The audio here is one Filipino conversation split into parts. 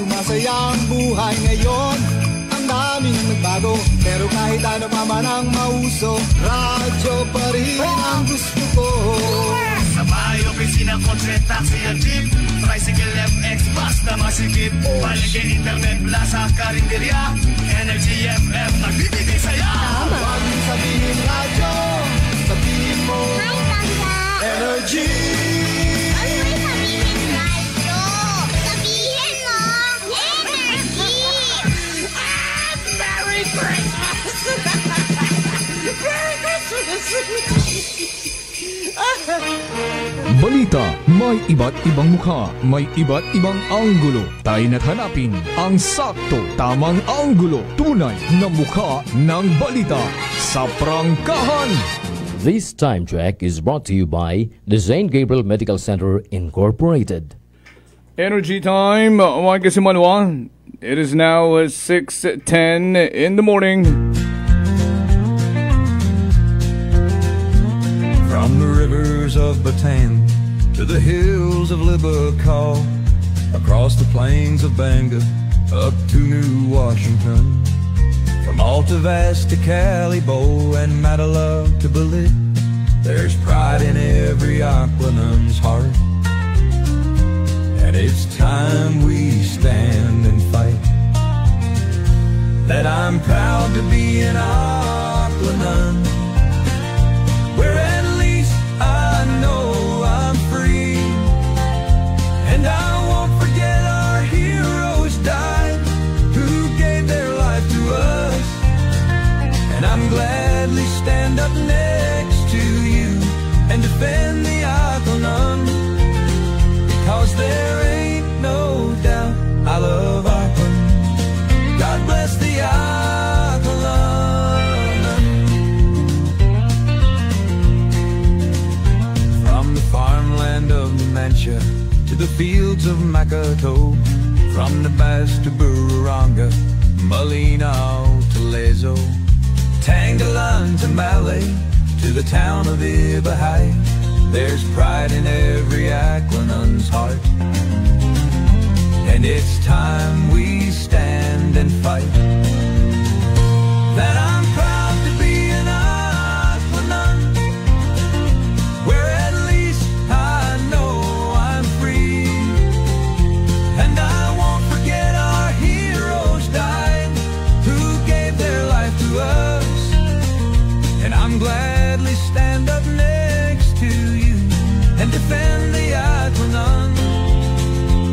sumasaya ang buhay ngayon. Ang daming nagbago, pero kahit ano pa man ang mauso, radyo pa rin ang gusto ko. Sa bahay, opisina, kotse, taxi at jeep, tricycle, FX, bus na masikip, paligid, internet, plaza, karinderya, Energy FM, nagbibigay saya. Huwag mong sabihin radyo, sabihin mo Energy. Balita, may iba't ibang mukha, may iba't ibang anggulo. Tayo na't hanapin ang sakto, tamang anggulo, tunay na mukha ng balita sa prangkahan. This time check is brought to you by the St. Gabriel Medical Center Incorporated. Energy time, mga kasimanwa. It is now 6:10 in the morning. From the rivers of Bataan to the hills of Libacol, across the plains of Bangor up to New Washington, from Alta Vista to Calibo and Matala to Balit, there's pride in every Aquanum's heart. And it's time we stand and fight. That I'm proud to be an Aquanum, where at least I know I'm free. And I won't forget our heroes died, who gave their life to us. And I'm gladly stand up next to you and defend the Aquanum, because there ain't no doubt I love Aquanum. God bless the Aquanum. From the farmland of Numantia to the fields of Makato, from the Bass to Bururanga, Malinaw to Lezo, Tangalan to Malay, to the town of Ibahay, there's pride in every Aquanum's heart. And it's time we stand and fight. That I'm proud to be an Aquanum, where at least I know I'm free. And I won't forget our heroes died, who gave their life to us. And I'm gladly stand up next to you and defend the Aquanum,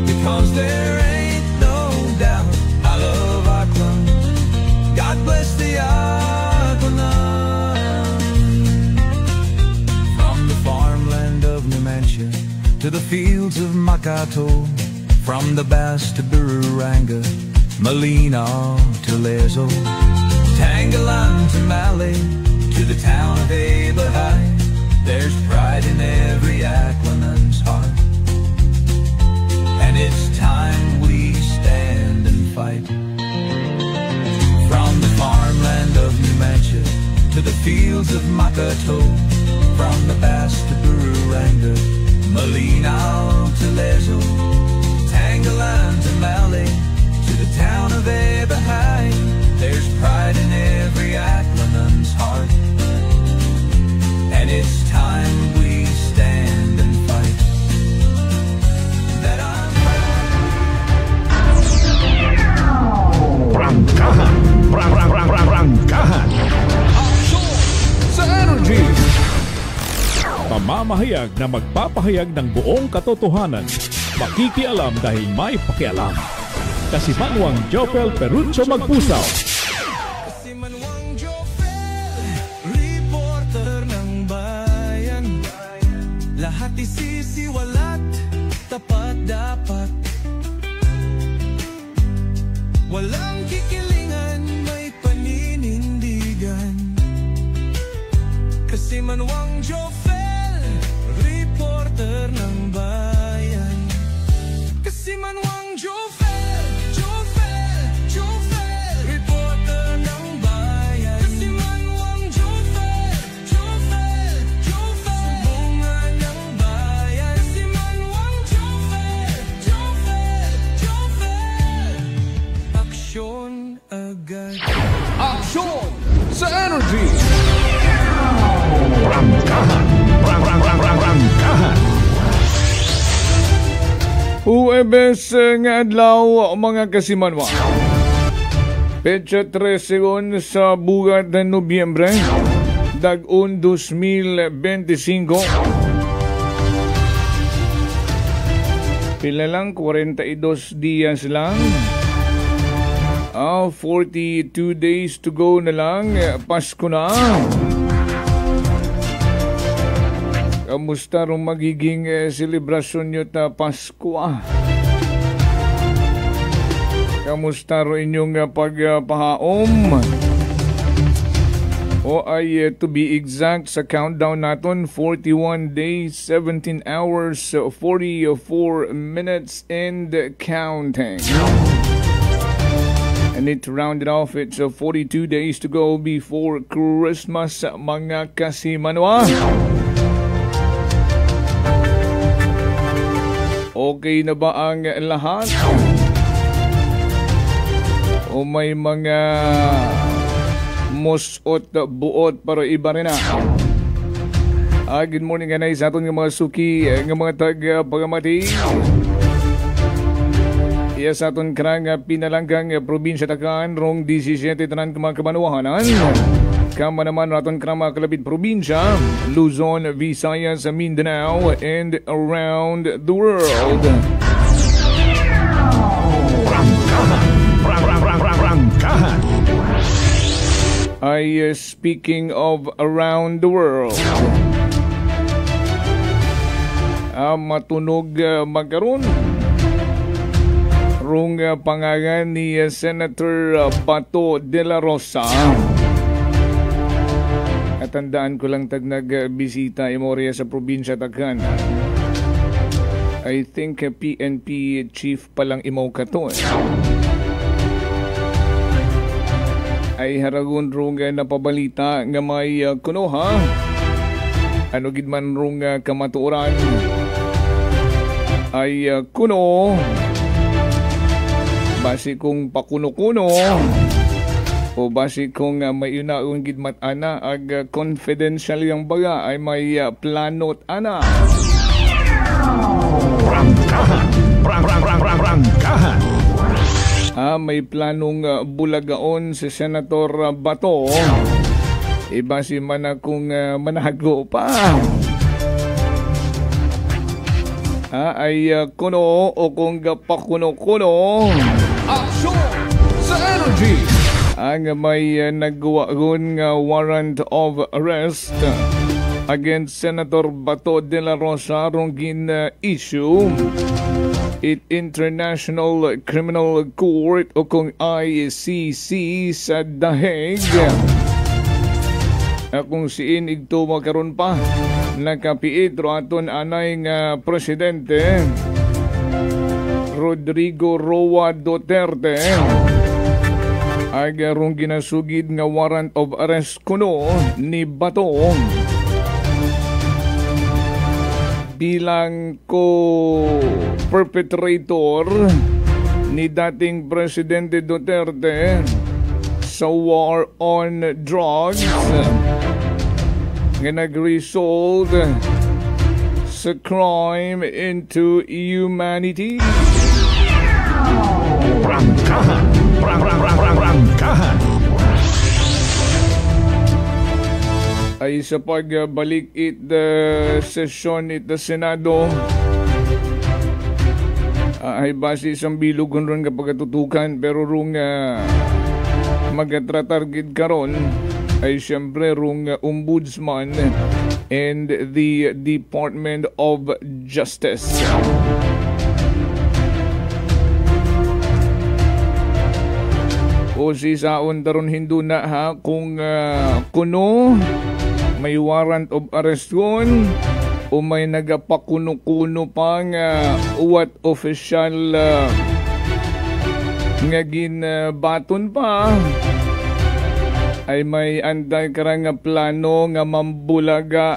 because there ain't no doubt I love Aquanum. God bless the Aquanum. From the farmland of Numantia to the fields of Makato, from the Bass to Bururanga, Malinaw to Lezo, Tangalan to Malay, to the town of Ibahay, there's pride in every Aquanum's heart. And it's time we stand and fight. From the farmland of Numantia to the fields of Makato, from the Bass to Bururanga, Malinaw to Lezo, Tangalan to Malay, to the town of Ibahay, there's pride in every Aquanum's heart. And it's time we stand and fight. That I'm Prangkahan, prangkahan. Aksyon sa Energy. Pamamahayag na magpapahayag ng buong katotohanan. Makikialam dahil may pakialam. Kasimanwang Jopel Perucho Magpusaw. Kasimanwang Jopel, reporter ng bayan. Lahat isisiwalat, tapat dapat. Walang kikilingan, may paninindigan. Kasimanwang Jopel, reporter ng bayan. Kasimanwang Jopel, reporter ng bayan. Kasimanwang Jopel, sumbungan ng bayan. Kasimanwang Jopel, Huwebes nga adlaw mga kasimanwa. Petsa 13 sa bugat ng Nobyembre, dag-on 2025. Pila lang, 42 dias lang. 42 days to go na lang. Pasko na. Kamusta rin magiging selebrasyon nyo ta Pasko? Kamusta rin inyong pagpahaom? O ay to be exact sa countdown natin, 41 days, 17 hours, 44 minutes and counting. And it rounded off, it's 42 days to go before Christmas, mga kasimanwa. Okay na ba ang lahat? O may mga musot buot para iba rin na? Good morning guys sa aton nga mga suki, nga mga tag-pagamati. Iya sa aton karang pinalanggang probinsya Takan, rong 17 tanan mga kabanuahanan. Kama naman raton karang mga kalapit probinsya, Luzon, Visayas, Mindanao, and around the world. Speaking of around the world, matunog magkaroon rong pangalan ni Senator Bato de la Rosa. At tandaan ko lang tag nagbisita Imoria sa probinsya Takan. I think PNP chief palang imaw ka to. Ay haragon rong napabalita nga may kuno ha. Ano gid man rong kamatuoran ay kuno basi kung pakuno-kuno o basi kung may unaon gid mat ana ag confidential yang baga ay may planot ana. Prangkahan. May planong bulagaon si Senator Bato. Iba si man akong manago pa. Ay kuno o kung pakuno-kuno. Aksyon sa energy! Ang may nagwagon nga warrant of arrest against Senator Bato de la Rosa rong issue it International Criminal Court o kung ICC sa Daheg. Kung siin igto makaroon pa nakapiit ro aton anay nga presidente Rodrigo Roa Duterte ay garong ginasugid nga warrant of arrest kuno ni Bato bilang perpetrator ni dating Presidente Duterte sa war on drugs nga nag-result sa crime into humanity. Prangkahan. Ay sa pagbalik session it the Senado ay base isang bilugon ron kapag tutukan pero rung magatratargid karon ay siyempre rung ombudsman and the Department of Justice. O si saon taron hindu na ha kung kuno may warrant of arrest yun o may nagapakuno-kuno pang uwat official nga ginbaton pa ay may anday karang plano nga mambulaga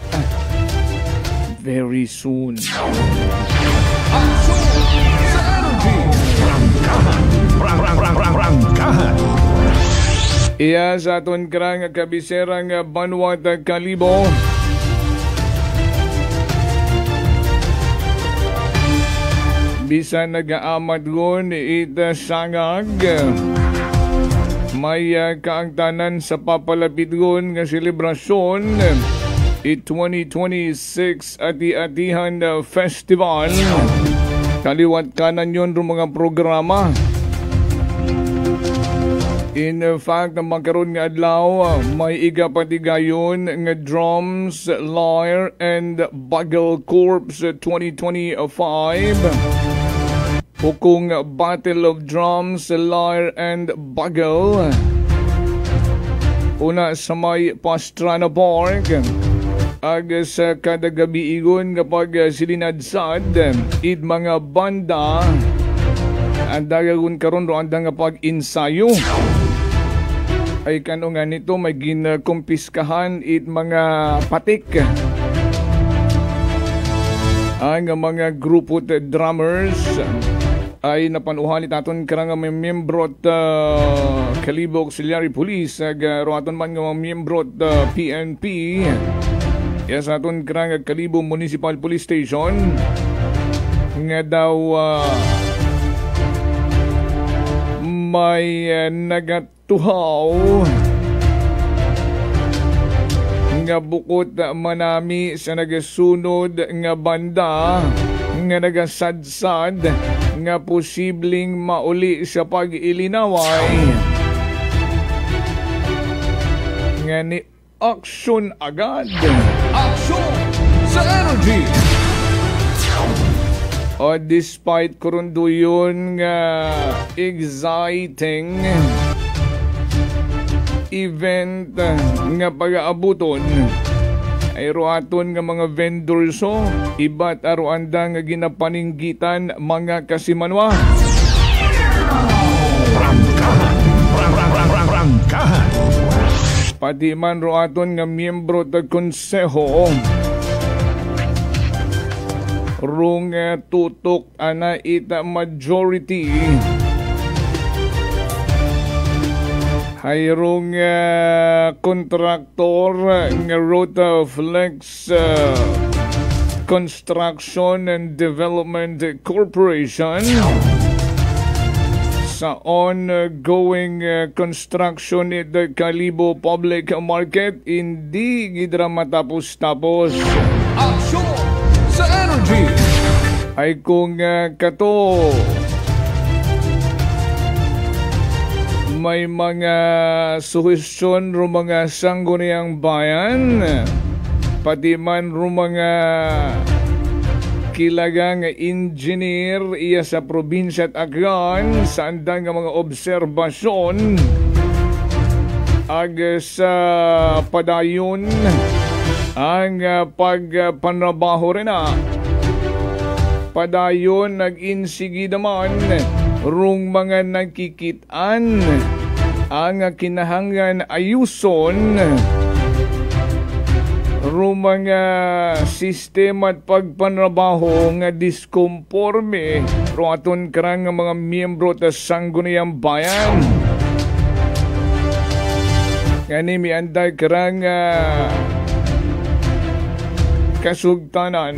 very soon. Iya sa aton karang kabiserang Banwat Kalibo. bisan nag-aamat gon ita sangag. May kaangtanan sa papalapit gon nga selebrasyon 2026 Ati-Atihan Festival. Kaliwat kanan yun ro mga programa. In fact, magkaroon nga adlaw, may igapatigayon nga Drums, Lyre, and Bugle Corps 2025. Hukong Battle of Drums, Lyre, and Bugle. Una sa may Pastrana Park. Ag sa kada gabi igon kapag silinadsad, id mga banda. Ang dagagun karon ro andang nga pag-insayo. Ay kano nga nito may ginkumpiskahan it mga patik. Ang mga grupo drummers ay napanuhan itaton karang may membro Kalibo Auxiliary Police ag roaton man nga membro PNP. Yes aton karang Kalibo Municipal Police Station nga daw may nagatuhaw nga bukod manami sa nagasunod nga banda nga nagasadsad nga posibleng mauli sa pag-ilinaway nga ni aksyon agad. Aksyon sa energy! O despite kurundo yun nga exciting event nga pag-aabuton ay roaton nga mga vendors iba't aruanda nga ginapaninggitan mga kasimanwa. Prangkahan. Pati man roaton nga miyembro ta konseho rung tutok ana ita majority hayrong kontraktor nga Rotaflex Construction and Development Corporation sa ongoing construction ito Kalibo Public Market hindi gidra matapos-tapos. Action sa energy ay kung kato may mga suhestyon ro mga sangguniang bayan pati man ro mga kilagang engineer iya sa probinsya at Agran sa andang mga obserbasyon ag sa padayon ang pagpanrabaho rin padayon nag-insigi naman rung mga nagkikitaan ang kinahangan ayuson rung mga sistema at pagpanrabaho nga diskonforme ro aton karang mga miyembro ta sangguniang bayan ngani mi anday karang kasugtanan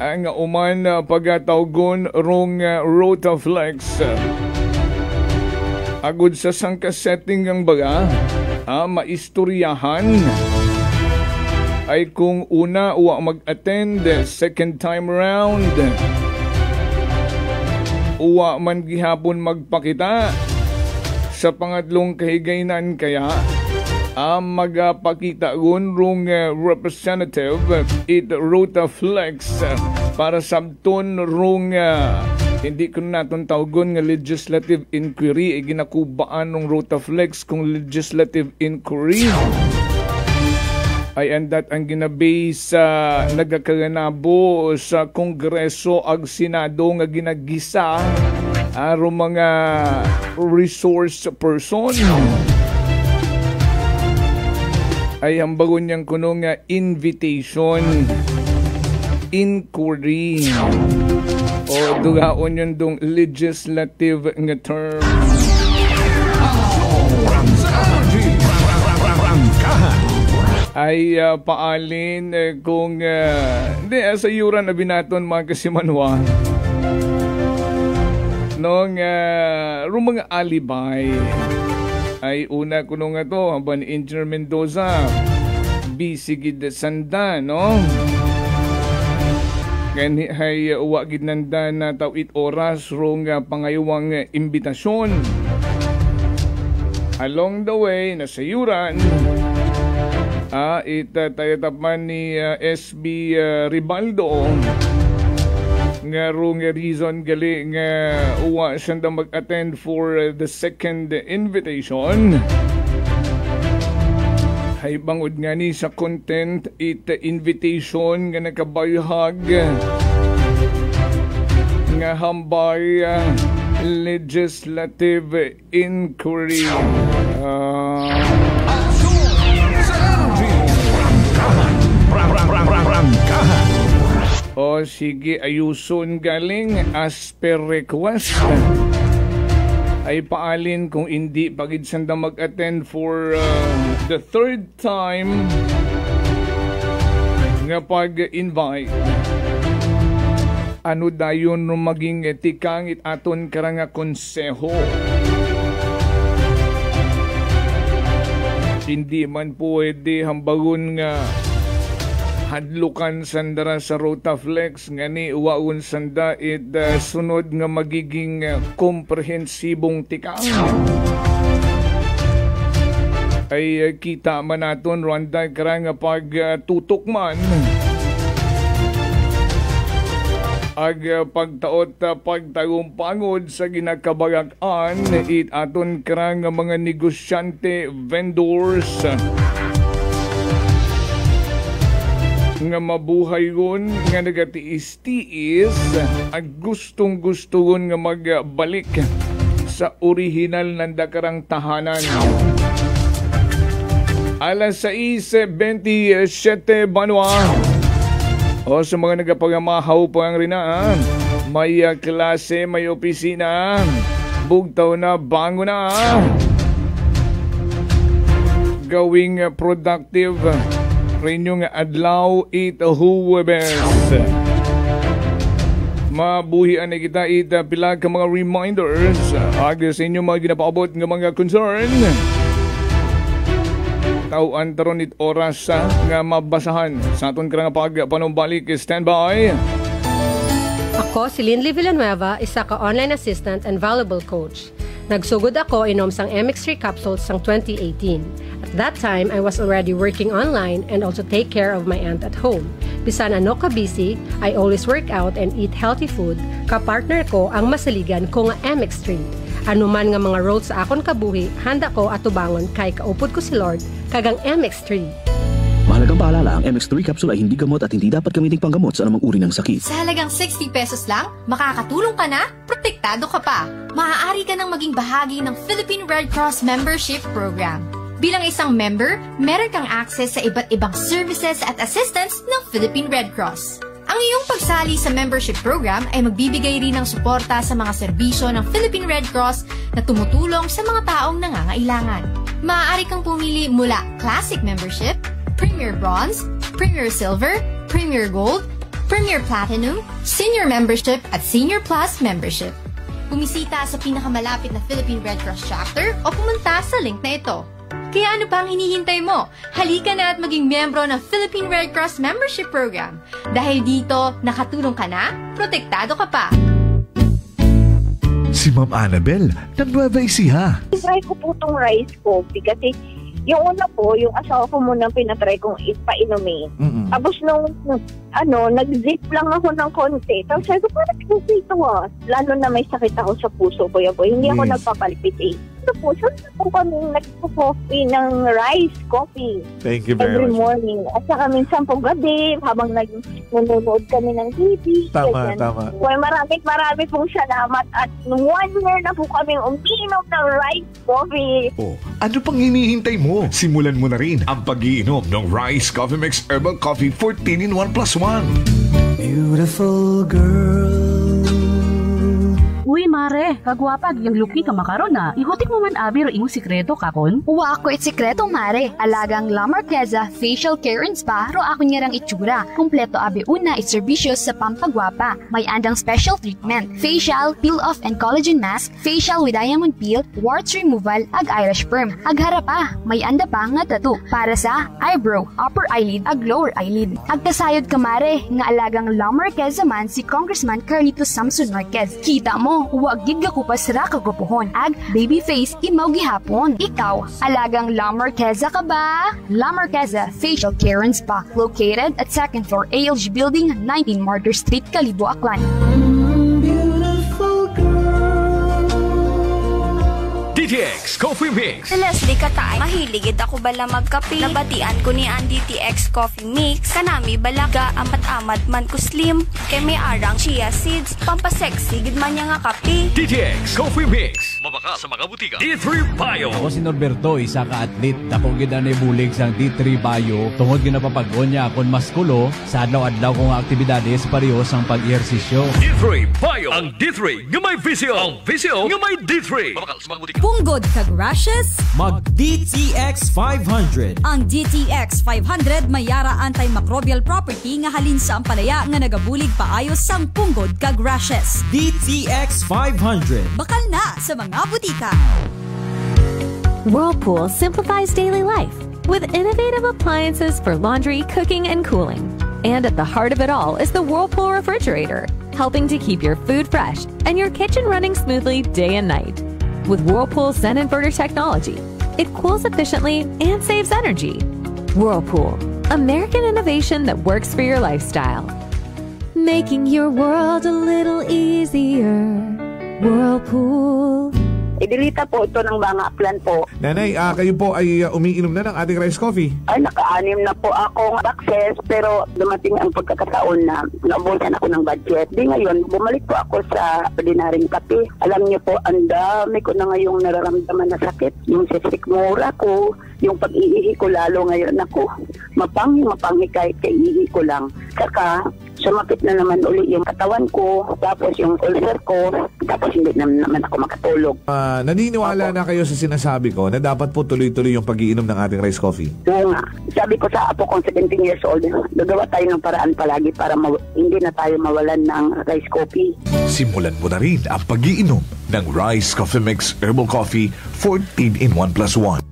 ang uman pagatawgon rong Rotaflex agud sa sangkasetting ang baga maistoryahan ay kung una wa mag-attend second time round wa man gihapon magpakita sa pangatlong kahigaynan kaya magpakita rong representative it Rotaflex para sabton rong hindi ko naton tawgon nga legislative inquiry ginakubaan ng Rotaflex kung legislative inquiry ay andat ang ginabase sa nagakaganabo sa Kongreso ag Senado nga ginagisa aro mga resource person ay ang bago niyang kuno nga invitation inquiry o dugaon yun dong legislative nga term ay paalin kung hindi sa yuran na binaton mga kasimanwa Nung mga alibay ay una ko nga to haban Engineer Mendoza bisigid sanda no kani hay wagid nanda na tawit oras rong pangayawang imbitasyon along the way nasayuran itayatapan ni SB Ribaldo nga rong reason gali nga uwa siya na mag-attend for the second invitation. Hay bangod nga ni sa content invitation nga nakabayhag nga hambay legislative inquiry. O sige, ayuson galing as per request. Ay paalin kung hindi pagid sanda mag-attend for the third time nga pag-invite. Ano dayon no maging tikangit aton karanga konseho. Hindi man pwede hambagon nga hadlukan sandara sa Rotaflex nga ni uwaon sanda sunod nga magiging komprehensibong tikang. Ay kita man naton Rwanda karang pagtutok man ag pagtaot pagtagumpangod sa ginakabagaan aton karang mga negosyante vendors nga mabuhay yun, nga nagatiis-tiis, at gustong-gusto nga magbalik sa orihinal ng dakarang tahanan. Alas 6:27 Banwa. O sa mga nagapagamahaw pa ang rina, may klase, may opisina, bugtaw na, bango na. Gawing productive Renyong adlaw Huwebes. Mabuhian na kita pila ka mga reminders ag sa inyo mga ginapaabot ng mga concern. Tauan taron it oras nga mabasahan sa aton karang pagpanumbalik. Standby. Ako si Linley Villanueva, isa ka online assistant and valuable coach. Nagsugod ako inom sang MX3 capsules sang 2018. At that time, I was already working online and also take care of my aunt at home. Bisan ano ka busy, I always work out and eat healthy food. Kapartner ko ang masaligan ko nga MX3. Ano man nga mga roles sa akon kabuhi, handa ko atubangon kay kaupod ko si Lord kagang MX3. Mahalagang paalala, ang MX3 capsule ay hindi gamot at hindi dapat gamiting panggamot sa anumang uri ng sakit. Sa halagang 60 pesos lang, makakatulong ka na, protektado ka pa. Maaari ka nang maging bahagi ng Philippine Red Cross Membership Program. Bilang isang member, meron kang access sa iba't ibang services at assistance ng Philippine Red Cross. Ang iyong pagsali sa membership program ay magbibigay rin ng suporta sa mga serbisyo ng Philippine Red Cross na tumutulong sa mga taong nangangailangan. Maaari kang pumili mula Classic Membership, Premier Bronze, Premier Silver, Premier Gold, Premier Platinum, Senior Membership at Senior Plus Membership. Bumisita sa pinakamalapit na Philippine Red Cross chapter o pumunta sa link na ito. Kaya ano pa ang hinihintay mo? Halika na at maging miyembro ng Philippine Red Cross Membership Program. Dahil dito, nakatulong ka na, protektado ka pa. Si Ma'am Annabel, ng Nueva Ecija. Try ko po itong rice coffee kasi yung una po, yung asawa ko muna pinatry kong ipainumin. Tapos nung nag-zip lang ako ng konti. Tapos sabi ko, parang okay ito Lalo na may sakit ako sa puso ko. Hindi ako nagpapalpitate. Ito po, saan po kami nagpo-coffee ng rice coffee. Thank you very every much. morning. At saka minsan po gabi, habang nanonood kami ng TV. Tama, tama. Well, marami pong salamat. At 1 year na po kami umiinom ng rice coffee. Oh, ano pang hinihintay mo? Simulan mo na rin ang pag-iinom ng Rice Coffee Mix Herbal Coffee 14-in-1+1. Beautiful girl Uy, mare, kagwapag yung luki ka makaron na. Ihutik mo man abi ro imong sikreto kakon. Uwa ako sikreto, mare. Alagang La Marqueza Facial Care and Spa ro ako niyarang itsura. Kompleto abi una iserbisyo sa pampagwapa. May andang special treatment. Facial, peel-off and collagen mask, facial with diamond peel, warts removal, ag eyelash perm. Ag harapa, may anda pa nga tattoo para sa eyebrow, upper eyelid, ag lower eyelid. Ag kasayod ka, mare, nga alagang La Marqueza man si Congressman Carlito Samson Marquez. Kita mo, huwag gid ko pa sira kagupuhon. Ag baby face imaw gihapon. Ikaw, alagang La Marqueza ka ba? La Marqueza Facial Care and Spa, located at 2nd floor ALG Building, 19 Martyr Street, Kalibo, Aklan. DTX Coffee Mix. Si Leslie Katay, mahiligid ako bala magkape. Nabatian ko ni ang DTX Coffee Mix. Kanami balaga amat-amat man ko slim. Kay may arang chia seeds. Pampasexy gid man niya nga kape. DTX Coffee Mix. Mabaka sa mga butika. D3 Bio. Ako si Norberto, isa ka atlet. Dako gid na bulig sang D3 Bio. Tungod gid napapag-on niya akon maskulo sa adlaw-adlaw kong aktibidades pareho sang pag-ehersisyo. D3 Bio. Ang D3 nga may visyo. Ang visyo nga may D3. Mabaka sa mga butika. Punggod kag rashes? Mag DTX 500. Ang DTX 500 may yara antimicrobial property nga halin sa ampalaya nga nagabulig paayos sang punggod kag rashes. DTX 500. Bakal na sa mga butika. Whirlpool simplifies daily life with innovative appliances for laundry, cooking, and cooling. And at the heart of it all is the Whirlpool refrigerator, helping to keep your food fresh and your kitchen running smoothly day and night. With Whirlpool Zen Inverter technology, it cools efficiently and saves energy. Whirlpool, American innovation that works for your lifestyle. Making your world a little easier. Whirlpool. Idilita po ito ng mga plan po. Nanay, kayo po ay umiinom na ng ating rice coffee? Ay, naka-anim na po akong access, pero dumating ang pagkakataon na naubusan ako ng budget. Di ngayon, bumalik po ako sa ordinaryong kape. Alam niyo po, ang dami ko na ngayong nararamdaman na sakit. Yung sisikmura ko, yung pag-iihi ko lalo ngayon ako. Mapanghi kahit kaiihi ko lang. Saka, sumakit na naman uli yung katawan ko, tapos yung ulcer ko, tapos hindi naman ako makatulog. Naniniwala na kayo sa sinasabi ko na dapat po tuloy-tuloy yung pag-iinom ng ating rice coffee? Oo nga. Sabi ko sa apo kong 17 years old, gagawa tayo ng paraan palagi para hindi na tayo mawalan ng rice coffee. Simulan mo na rin ang pag-iinom ng Rice Coffee Mix Herbal Coffee 14 in 1+1.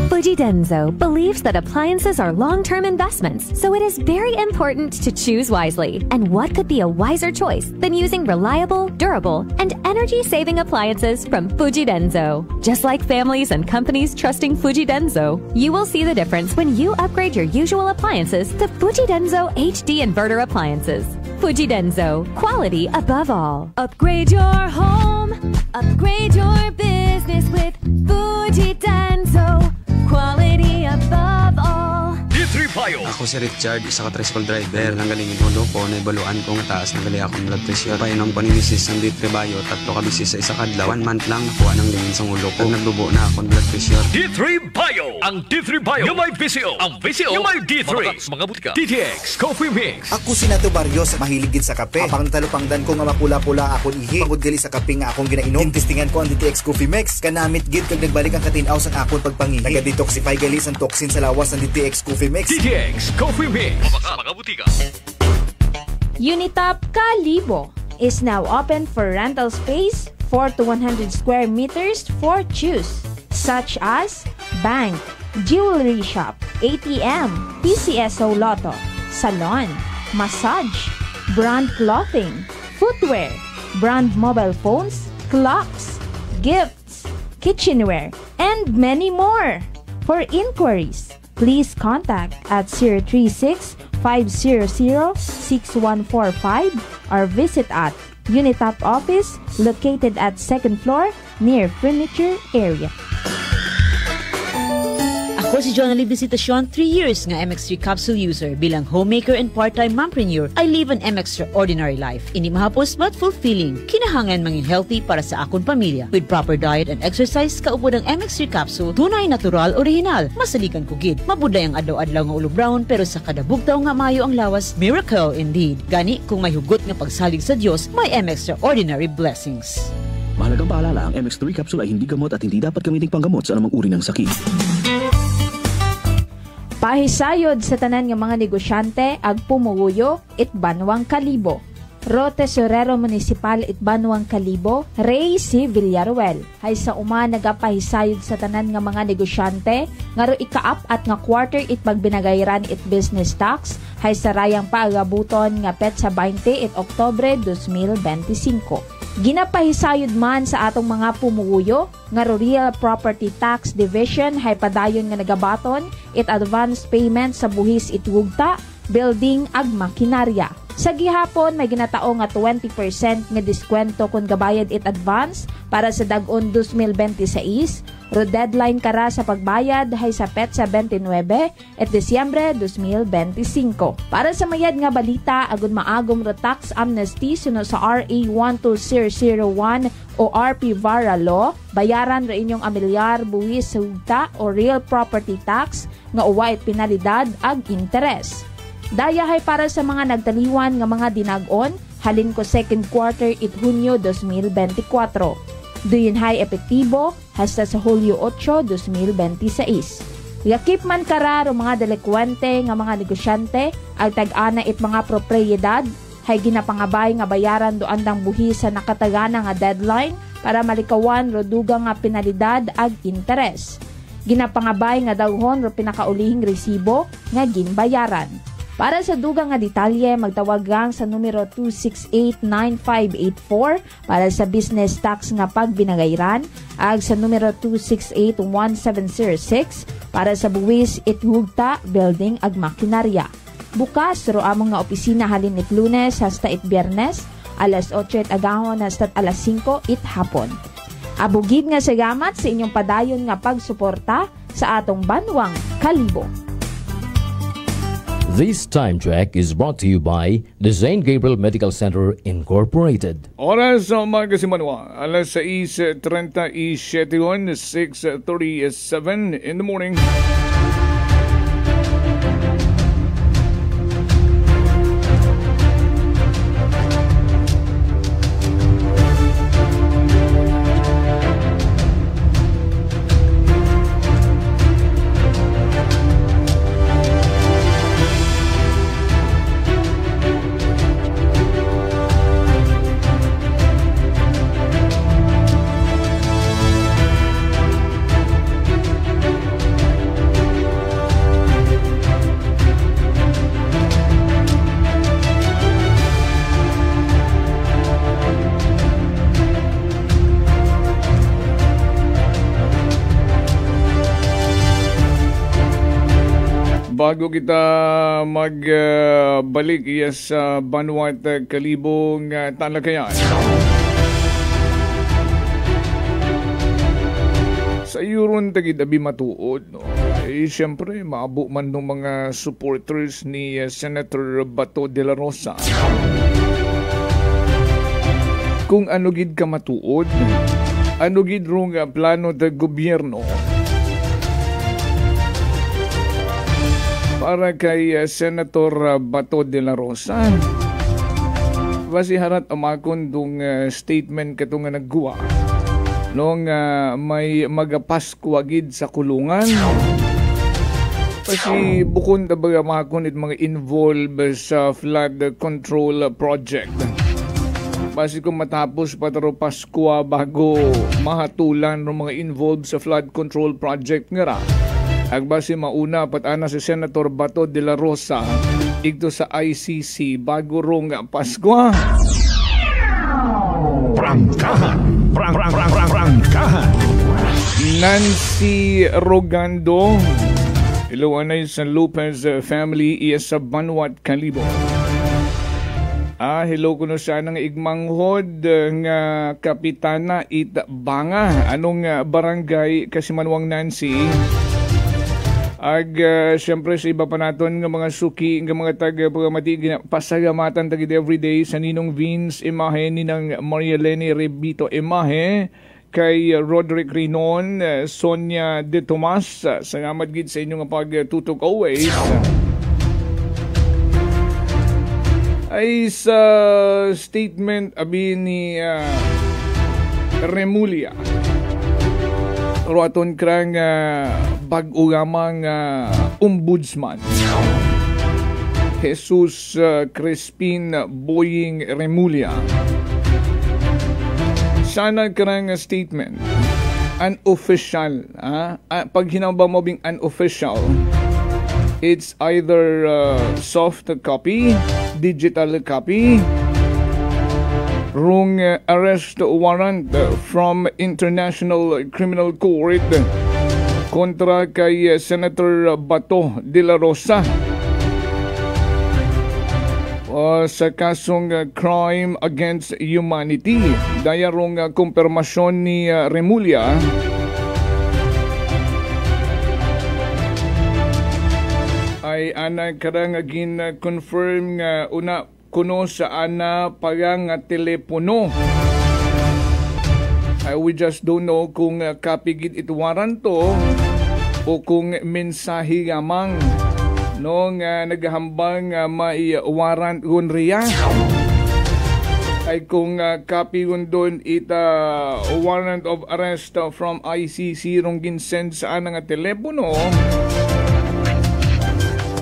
Fujidenzo believes that appliances are long-term investments, so it is very important to choose wisely. And what could be a wiser choice than using reliable, durable, and energy-saving appliances from Fujidenzo? Just like families and companies trusting Fujidenzo, you will see the difference when you upgrade your usual appliances to Fujidenzo HD Inverter appliances. Fujidenzo, quality above all. Upgrade your home, upgrade your business with Fujidenzo. Quality above all. D3 Bio. Ako si Richard, isa ka tricycle driver. Nanggaling yung ulo ko, naibaluan ko nga taas ng gali akong blood pressure. Painom ko ni Mrs. ng D3 Bio, 3 ka bisis sa isa kadlaw. 1 month lang, nakuha ng lingin sa ulo ko. Nagdubo na akong blood pressure. D3 Bio. Ang D3 Bio yung may visyo. Ang visyo yung may D3. Mga butika. DTX Coffee Mix. Ako si Nato Barrios, mahiligid sa kape. Apang natalupangdan ko nga mapula-pula akong ihi. Pagod gali sa kape nga akong ginainom. Tintistingan ko ang DTX Coffee Mix. Kanamit gid kag nagbalik ang katinaw sa akong pagpangihi. Naga-detoxify gali ang toxin sa lawas ng DTX Coffee Mix. DTX Coffee Mix. Mga butika. Unitop Kalibo is now open for rental space 4 to 100 square meters for choose, such as bank, jewelry shop, ATM, PCSO Lotto, salon, massage, brand clothing, footwear, brand mobile phones, clocks, gifts, kitchenware, and many more. For inquiries, please contact at 036-500-6145 or visit at Unitop office located at 2nd floor near furniture area. Ako si Jonalie Visitacion, 3 years nga MX3 capsule user. Bilang homemaker and part-time mompreneur, I live an extraordinary life. Ini mahapos but fulfilling. Kinahanglan mangin healthy para sa akong pamilya. With proper diet and exercise, kaupod ang MX3 capsule, tunay, natural, original. Masaligan kugid. Mabuday ang adlaw-adlaw nga ulo brown, pero sa kada bugtaw nga mayo ang lawas. Miracle indeed. Gani, kung may hugot nga pagsalig sa Dios, may extraordinary blessings. Mahalagang paalala, ang MX3 capsule ay hindi gamot at hindi dapat gamiting panggamot sa anumang uri ng sakit. Pahisayod sa tanan nga mga negosyante ag pumuyo it Banwang Kalibo. Ro Tesorero Municipal it Banwang Kalibo, Ray C. Villaruel. Hay sa uma nagapahisayod sa tanan nga mga negosyante nga ro ika-up at nga quarter it pagbinagayran it business tax hay sa rayang paagabuton nga petsa 20 it Oktubre 2025. Ginapahisayod man sa atong mga pumuyo nga Real Property Tax Division hay padayon nga nagabaton it advance payment sa buhis it wugta, building ag makinarya. Sa gihapon may ginatao nga 20% nga diskwento kung gabayad it advance para sa dag-on 2026. Ro deadline kara sa pagbayad hay sa petsa 29 et Disyembre 2025. Para sa mayad nga balita agud maagom ro tax amnesty suno sa RA 12001 o RP Vara Law, bayaran ra inyong amilyar buwis sa hugta o real property tax nga uwa it penalidad ag interes. Daya hay para sa mga nagtaliwan nga mga dinag-on halin ko second quarter it Hunyo 2024. Duyon hay epektibo hasta sa Hulyo 8, 2026. Yakip man kararo mga delikwente nga mga negosyante ang tag-ana it mga propriedad hay ginapangabay nga bayaran do andang buhis sa nakatagana nga deadline para malikawan ro dugang nga penalidad ag interes. Ginapangabay nga dawhon ro pinakaulihing resibo nga ginbayaran. Para sa dugang nga detalye, magtawag gang sa numero 268-9584 para sa business tax nga pagbinagayran, ag sa numero 268-1706 para sa buwis it hugta, building ag makinarya. Bukas ro among nga opisina halin it Lunes hasta it Biyernes, alas 8 it agahon hasta alas 5 it hapon. Abugid nga salamat sa inyong padayon nga pagsuporta sa atong Banwang Kalibo. This time check is brought to you by the St. Gabriel Medical Center Incorporated. Oras sa umaga si Manwa, alas 6:37, 6:37 in the morning. Bago kita magbalik sa Banwat Kalibong Talakayan. Sa iyon tagid abi matuod, no? Siyempre maabo man ng mga supporters ni Senator Bato de la Rosa. Kung ano gid ka matuod, ano gid rong plano ng gobyerno para kay Senator Bato de la Rosa. Basi harat amakon dung statement kato nga nagguwa nung may magapasko agid sa kulungan. Kasi bukod na baga amakon it mga involved sa flood control project. Basi kung matapos pataro Pasko bago mahatulan ng mga involved sa flood control project nga ra. Agbasi mauna patana si Senator Bato de la Rosa igto sa ICC bago rong Pasko. Prangkahan. Prangkahan. Nancy Rogando, Iloanay San Lopez family iya sa Banwat Kalibo. Hello kuno sa nang igmanghod nga Kapitana Itbanga. Anong barangay kasi Manwang Nancy? Siyempre sa iba pa naton nga mga suki nga mga taga-pagamati pasagamatan tagid everyday sa Ninong Vince Imahe, Ninang Marielene Rebito Imahe, kay Roderick Rinon, Sonia De Tomas. Salamat gid sa inyong pagtutok always. Ay sa statement abi ni Remulia, ruaton krang bag-ugamang ombudsman Jesus Crispin Boying Remulia. Sana krang statement unofficial, pag hinamba mo bing unofficial, it's either soft copy, digital copy, rung arrest warrant from International Criminal Court kontra kay Senator Bato de la Rosa sa kasong crime against humanity. Daya rung kumpirmasyon ni Remulia ay ana karang gin-confirm nga una kuno sa ana parang telepono. We just don't know kung kapigid ito warrant to o kung mensahe lamang no nga naghambang may warrant gun riya. Ay kung kapigid doon ita warrant of arrest from ICC rong ginsend sa ana nga telepono,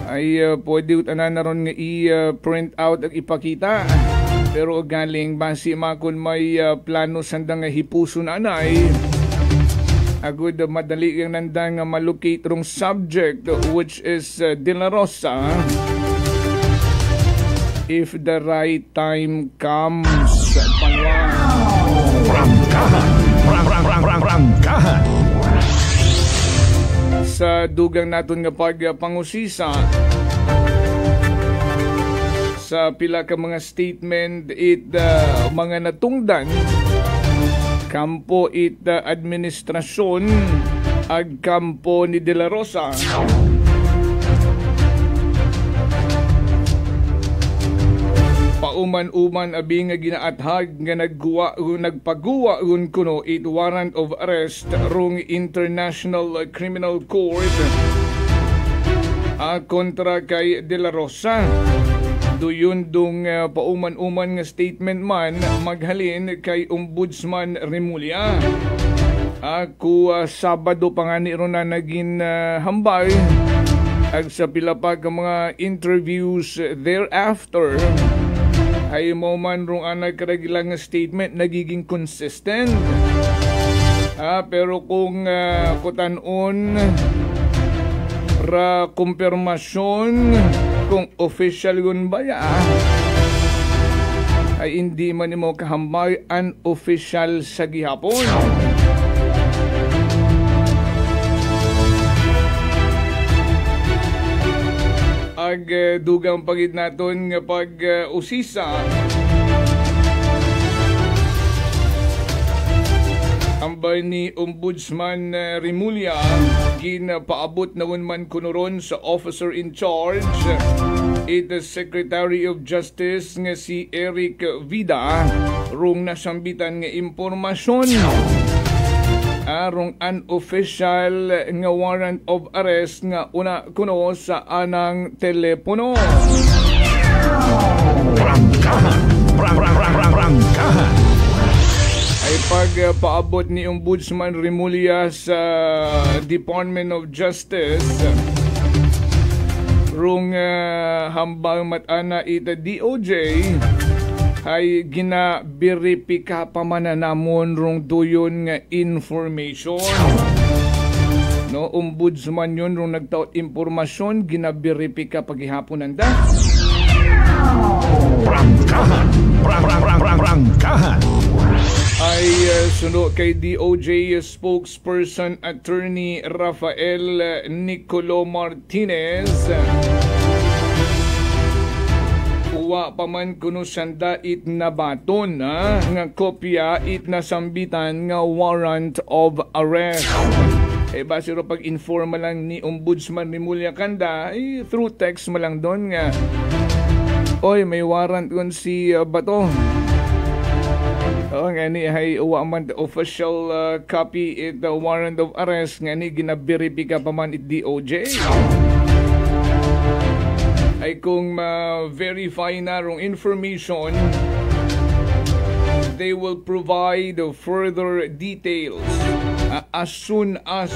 ay pwede utanan na ron nga i-print out at ipakita. Pero galing basi makon may plano sandang hipuso na anay, agud madali yung nandang malocate rong subject which is De La Rosa if the right time comes. Rangkahan sa dugang naton nga pagpangusisa sa pila ka mga statement mga natungdan kampo administrasyon ag kampo ni De La Rosa. Pauman-uman abi nga ginaathag nga nagpaguwa kuno warrant of arrest rong International Criminal Court kontra kay De La Rosa. Duyon dong pauman-uman nga statement man maghalin kay Ombudsman Remulia. Ako Sabado pa nga ni ron na naging hambay ag sa pila pa ka mga interviews thereafter ay mo man rong anay karagilang statement nagiging consistent. Pero kung kutanon ra kumpirmasyon kung official yun ba ay hindi man mo kahambay unofficial sa gihapon. Ag dugang pagid naton nga pag-usisa ambay ni Ombudsman Remulia ginapaabot na man kunoron sa officer in charge the Secretary of Justice nga si Eric Vida rong nasambitan nga impormasyon rong unofficial nga warrant of arrest nga una kuno sa anang telepono. Rangkahan ay pagpaabot ni Ombudsman Remulia sa Department of Justice rong hambang matana ita DOJ ay gina-verifika pa man namon rong duyon nga information. No, ombudsman yun rong nagtaot impormasyon, gina-verifika paghihapon nanda. Rangkahan ay suno kay DOJ spokesperson Attorney Rafael Nicolo Martinez. Wa pa man kuno sanda it nabaton nga kopya it nasambitan nga warrant of arrest. base ro pag-informa lang ni Ombudsman ni Mulya Kanda, through text mo lang doon nga, oy, may warrant kun si Bato. Nga ni ay uwaman the official copy it the warrant of arrest nga ni ginabiripika pa man it DOJ. Ay kung ma-verify na rong information, they will provide further details as soon as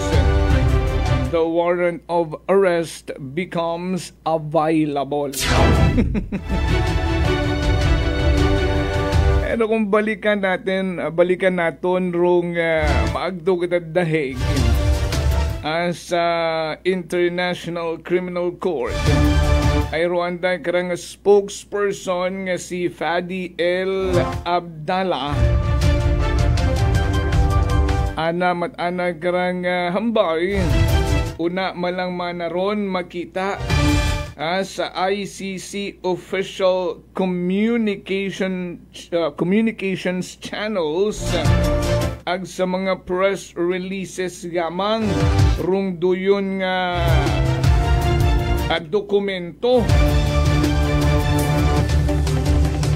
the warrant of arrest becomes available. Pero kung balikan naton rong maagdo kita dahig sa International Criminal Court, ay Rwanda karang spokesperson nga si Fadi El Abdallah. Ana karang hambay, una malang manaron makita sa ICC official communications channels ag sa mga press releases gamang rung duyon nga dokumento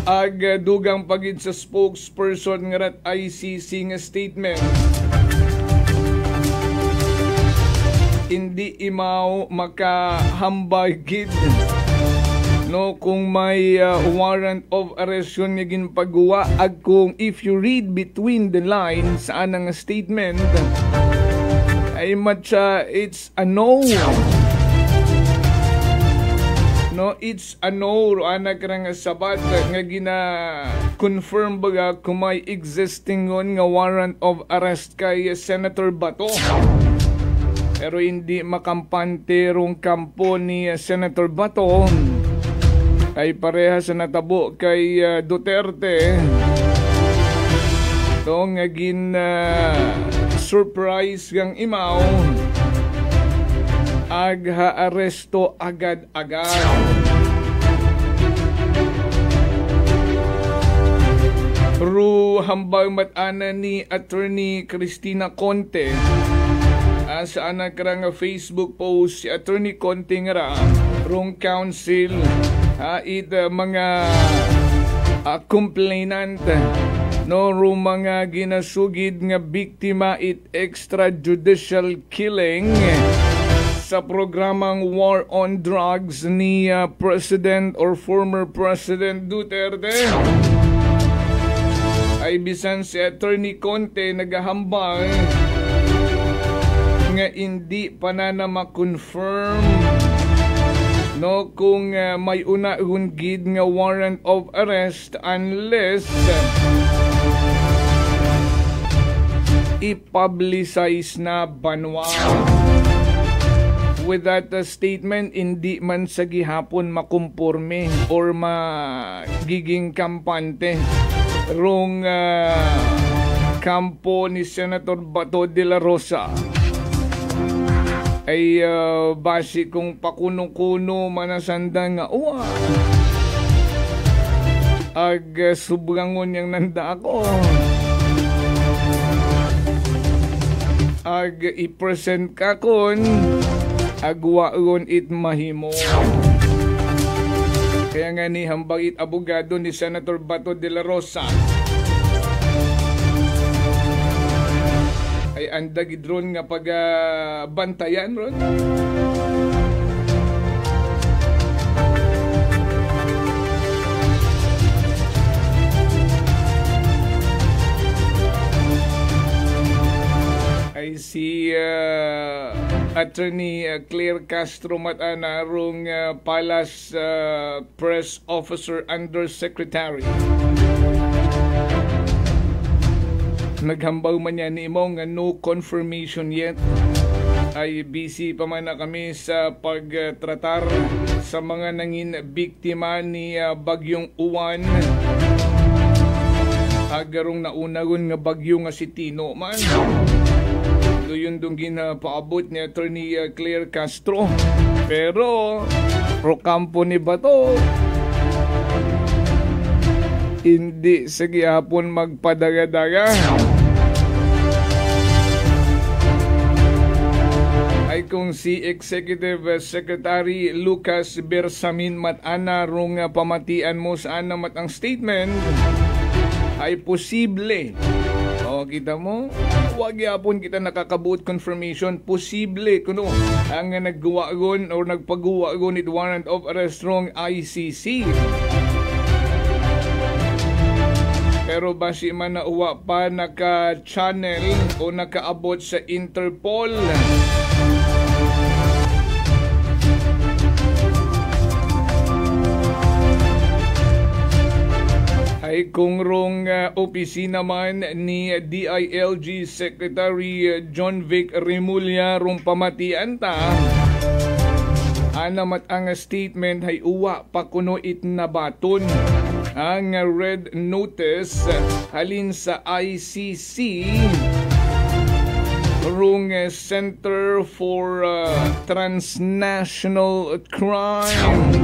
ag dugang pagid sa spokesperson nga rat ICC nga statement, hindi imaw makahambay gid no kung may warrant of arrest yun nga ginpagawa, ag kung if you read between the lines sa anang statement ay matcha it's a no. No, it's a no, ana karang sabat nga gina-confirm baga kung may existing nga warrant of arrest kay Senator Bato. Pero hindi makampante rong kampo ni Senator Bato ay pareha sa natabo kay Duterte. Ito nga surprise gang imaw agha-aresto agad-agad. Ru hambang matana ni Attorney Cristina Conte sa anak karang Facebook post si Attorney Conte nga rong council mga complainant no ru mga ginasugid nga biktima it extrajudicial killing sa programang War on Drugs ni President or former President Duterte. Ay bisan si Attorney Conte nagahambal nga hindi pa na ma-confirm no kung may una gid nga warrant of arrest unless i-publicize na banwa. With that statement, hindi man sa gihapon makumporme or magiging kampante rong kampo ni Senator Bato de la Rosa ay basi kung pakuno-kuno manasandang nga ag subrangon yang nanda ako ag i-present ka kon agwaon it mahimo. Kaya nga ni hambang it abogado ni Senator Bato de la Rosa ay andag idron nga pag-bantayan ron. Ay si Attorney Claire Castro matana rong Palace Press Officer Undersecretary. Naghambaw man yan ni mo nga no confirmation yet. Ay busy pa man na kami sa pagtratar sa mga nangin biktima ni Bagyong Uwan. Agarong naunagon nga bagyo nga si Tino man. Yun dong ginapaabot ni Attorney Claire Castro. Pero prokampo ni Bato hindi sa gihapon magpadagadaga. kung si Executive Secretary Lucas Bersamin matana rong pamatian mo saan namat ang statement ay posible. O, kita mo? Huwag yapon kita nakakabuot confirmation. Posible kuno ang nagguwagon or nagpagguwagon it warrant of arrest rong ICC. Pero basi man na uwa pa naka-channel o nakaabot sa Interpol. Ay kung rong opisina man ni DILG Secretary John Vic Remulla rong pamatian ta, anamat ang statement ay uwa pa kuno it nabaton ang red notice halin sa ICC rong Center for Transnational Crime.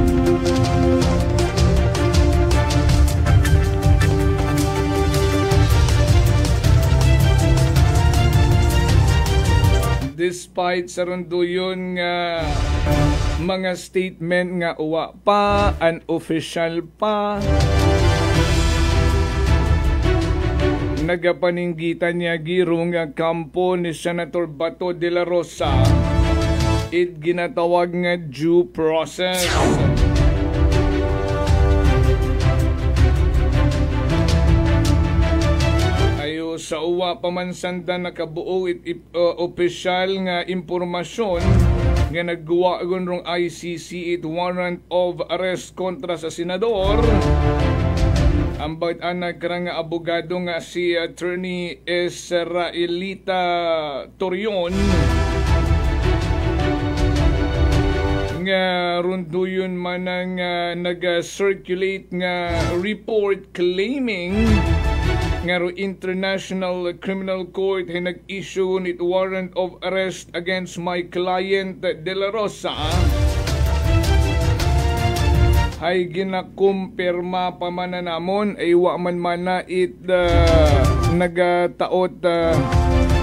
Despite sa runduyon nga mga statement nga uwa pa, unofficial pa, nagapaninggitan niya girong nga kampo ni Senator Bato de la Rosa, it ginatawag nga due process. Sa uwa pamansanda nakabuo opisyal nga impormasyon nga nagguwagon rong ICC it warrant of arrest kontra sa senador. Ang bait-anak karang nga abogado nga si Attorney Israelita Torion nga runduyon man ang nag-circulate nga report claiming nga International Criminal Court ay nag-issue nit warrant of arrest against my client De La Rosa ay ginakumpirma pa man na namon ay wa man na it nagataot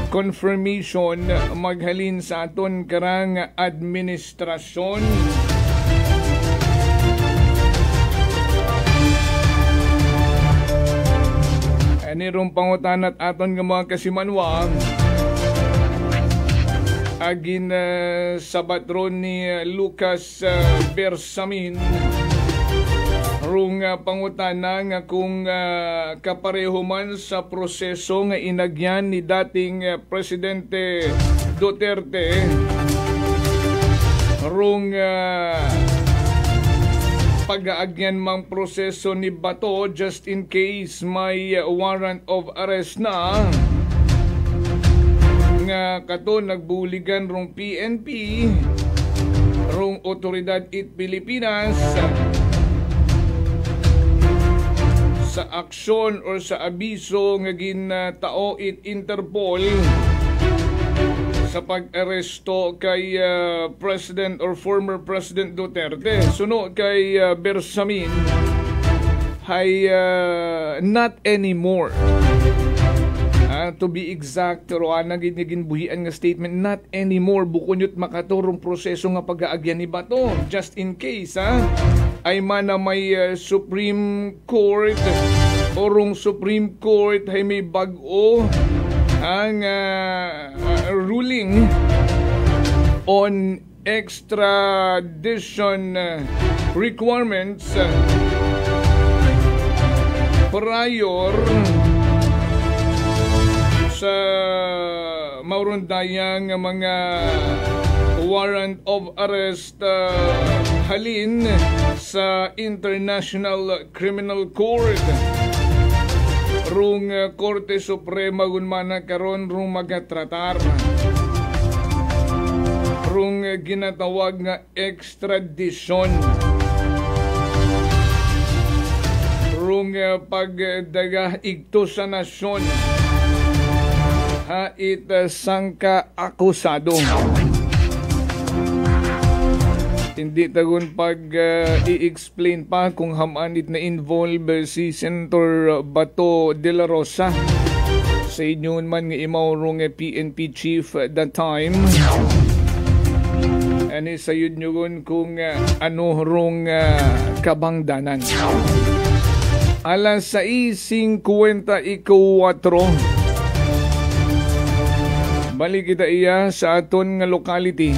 confirmation maghalin sa aton karang administrasyon. Nirong pangutanat aton nga mga kasimanwang agin sabatron ni Lucas Bersamin rung pangutana nga kung kapareho man sa proseso nga inagyan ni dating Presidente Duterte rung pag-aagyan mang proseso ni Bato just in case may warrant of arrest na nga kato nagbuligan rong PNP rong Otoridad it Pilipinas sa aksyon or sa abiso nga ginatao it Interpol sa pag-aresto kay President or former President Duterte. Suno kay Bersamin ay not anymore. To be exact, roana ginbuhian nga statement, not anymore. Bukonyot makaturong proseso nga pag-aagyan ni Bato. Just in case, ay mana may Supreme Court o rong Supreme Court ay may bag-o ang ruling on extradition requirements prior sa maurundayang mga warrant of arrest halin sa International Criminal Court rung Korte Suprema gunmana karon rung magatratar rung ginatawag nga extradition rung pagdaga igto sa nasyon hait sangka akusado. Hindi tagon pag i-explain pa kung hamanit na involve si Senator Bato de la Rosa sa inyon man nga imaw rong PNP chief at that time Ani sayod nyo kung ano rong kabangdanan. Alas 6:54. Balik kita iya sa aton nga locality.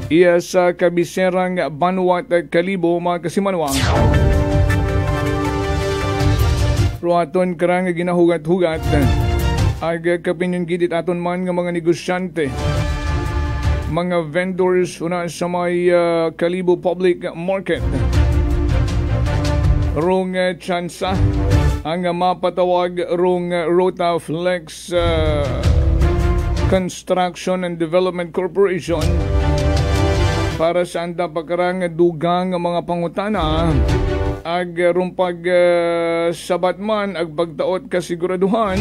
Iya sa kabiserang Banwat Kalibo, mga kasimanwang. Ruaton karang ginahugat-hugat ag kapinyong aton man nga mga negosyante, mga vendors una sa may Kalibo Public Market. Rong tsansa ang mapatawag rong Rotaflex Construction and Development Corporation para sa anda pagkarang dugang mga pangutana ag rumpag sabatman ag pagtaot kasiguraduhan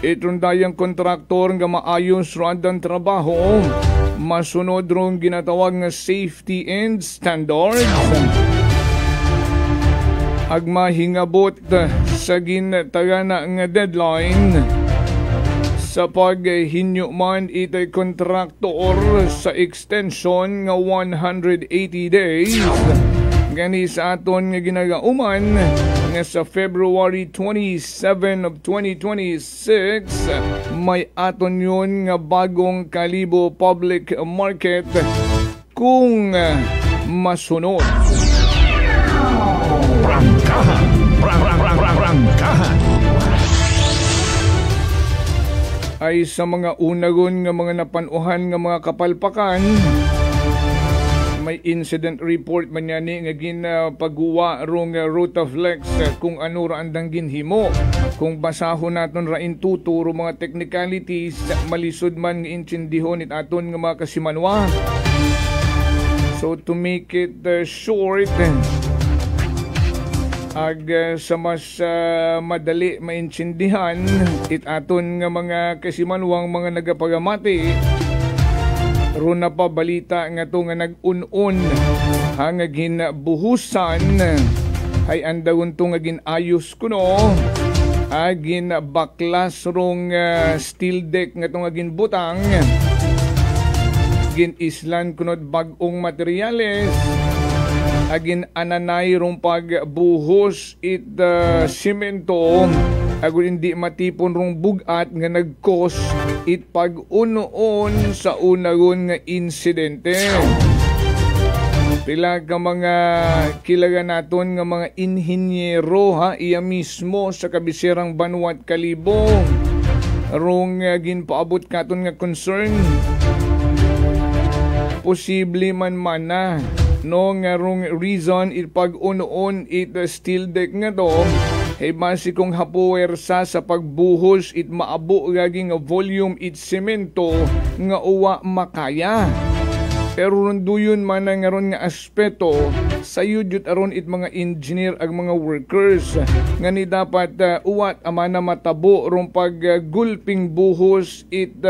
itrundayang kontraktor nga maayos roandang trabaho masunod rong ginatawag nga safety and standards ag mahingabot sa ginatagana nga deadline sa paghinyo man itay kontraktor sa extension nga 180 days gani sa aton nga ginagauman nga sa February 27 of 2026 may aton yun nga bagong Kalibo Public Market kung masunod. Prangkahan ay sa mga unagon nga mga napanuhan nga mga kapalpakan. May incident report man yani nga ginapagawa rong Rotaflex kung ano ra andang ginhimo. Kung basahon naton ra intuturo mga technicalities malisod man nga intindihon it aton nga mga kasimanwa. So to make it short, ag sa mas madali maintindihan it aton nga mga kasimanwang mga nagapagamati ron na pa balita nga to nga nag-un-un hang ginbuhusan ay andawon to nga ginayos kuno agin baklas rong steel deck nga to nga ginbutang gin islan kunod bag-ong materyales agin ananay rong pagbuhos it simento agun hindi matipon rong bugat nga nagkos it pag-unoon sa unagon nga insidente. Pila ka mga kilaga naton nga mga inhinyero iya mismo sa kabiserang Banwat Kalibo rong ginpaabot katon nga concern posible man na no nga rong reason it pag-unoon it steel deck nga to ay basi kong hapuwersa sa pagbuhos it maabo gaging volume it semento nga uwa makaya. Pero runduyon man nga ron nga aspeto sa yudut aron it mga engineer ag mga workers nga ni dapat uwat amana matabo rong paggulping buhos it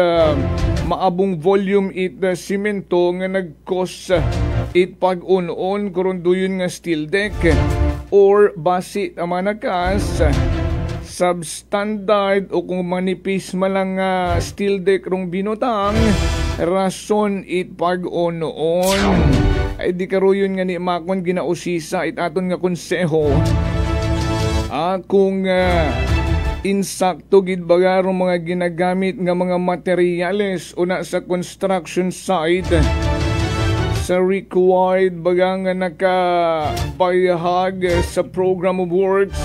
maabong volume it semento nga nagkos it pag-unon kurunduyon nga steel deck or basi amanakas substandard o kung manipis malang steel deck rong binutang rason it pag-unon ay di karuyon nga ni makon ginausisa it aton nga konseho kung insakto gid baga rong mga ginagamit nga mga materyales una sa construction site sa required bagang nakabayahag sa program of works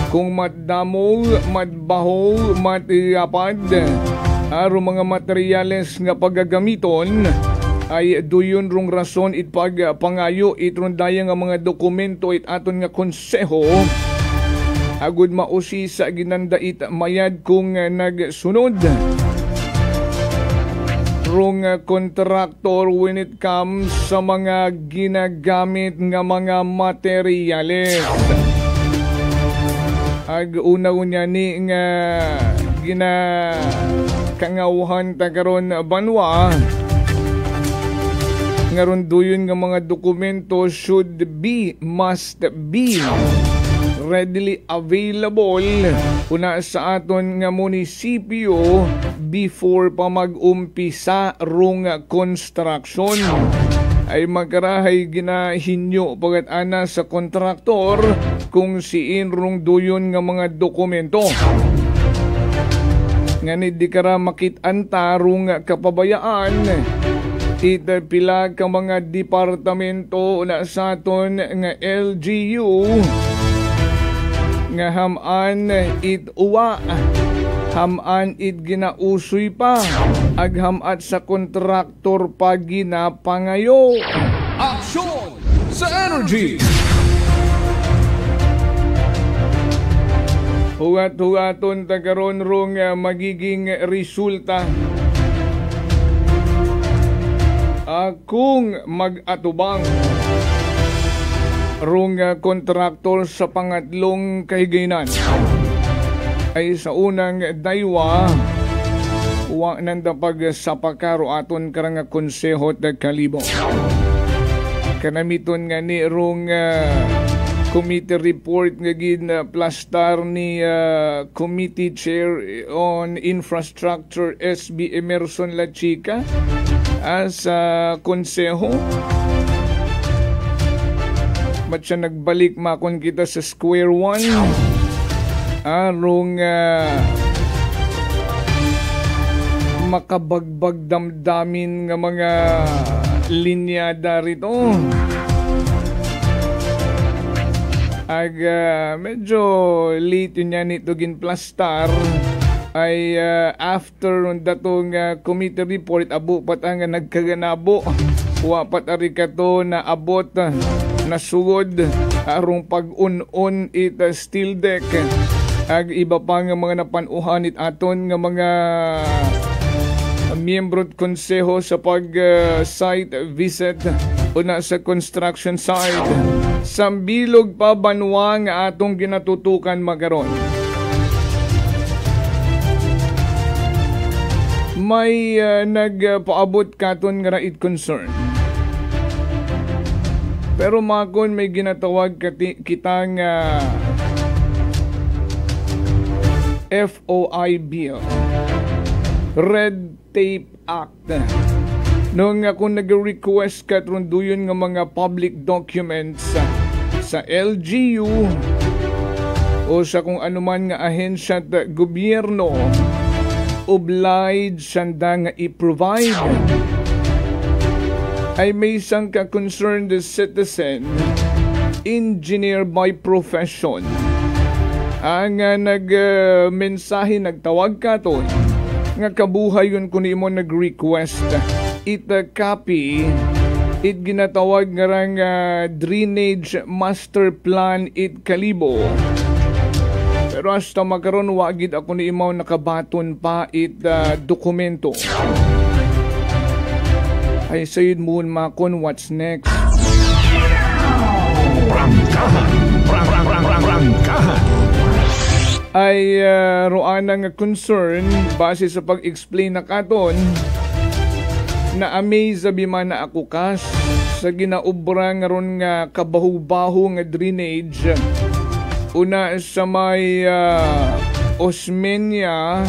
kung matdamol, matbahol, matiyapad aro mga materyales nga paggagamiton ay duyon rong rason it pagpangayo itron daya nga mga dokumento it aton nga konseho agud mausi sa ginanda it mayad kung nagsunod rong kontraktor when it comes sa mga ginagamit nga mga materyales. Ag una-una ni nga ginakangawhan ta karon banwa nga ron duyon nga mga dokumento must be readily available una sa aton nga munisipyo before pa mag-umpisa rong construction. Ay magkarahay ginahinyo pagat ana sa kontraktor kung siin rong duyon nga mga dokumento. Nganit di kara makit-anta rong kapabayaan ita pila ka mga departamento na sa aton nga LGU nga haman it uwa, haman it ginausoy pa, aghamat sa kontraktor pa ginapangayo. Aksyon sa energy! Hugat-hugaton tagaron rong magiging resulta. Akong mag-atubang rong kontraktor sa pangatlong kahigayon ay sa unang daywa wa nanda pagsapakaro aton karang konseho at Kalibo. Kanamiton nga ni rong committee report nga plastar ni Committee Chair on Infrastructure SB Emerson La Chica sa konseho. Ba't siya nagbalik makon kita sa square one? Arong makabagbag damdamin nga mga linyada rito. Medyo late yun yan ito ginplastar ay after datong committee report abo pat ang nagkaganabo wapat ari kato na abot na sugod arong pag-un-un it steel deck ag iba pa nga mga napanuhan it aton nga mga miyembro at konseho sa pag-site visit una sa construction site. Sambilog pa banwa nga atong ginatutukan magaron. May nagpaabot katon nga raid concern. Pero makon may ginatawag kitang FOI bill. Red Tape Act. Nung ako nag-request katron duyon nga mga public documents sa LGU o sa kung anuman nga ahensya at gobyerno obliged sanda nga i-provide ay may isang ka-concerned citizen engineer by profession ang nag-mensahe nagtawag katon nga kabuhay yun kung imo nag-request ita copy it ginatawag nga rang drainage master plan it Kalibo. Pero hasta magkaroon wagid ako ni imaw nakabaton pa it dokumento. Ay sayid mo makon what's next. Rangkahan. Ay roana nga concern base sa pag-explain na katon na amaze sabi man na ako kas sa ginaubra nga ron nga kabahu-bahu nga drainage una sa may Osmeña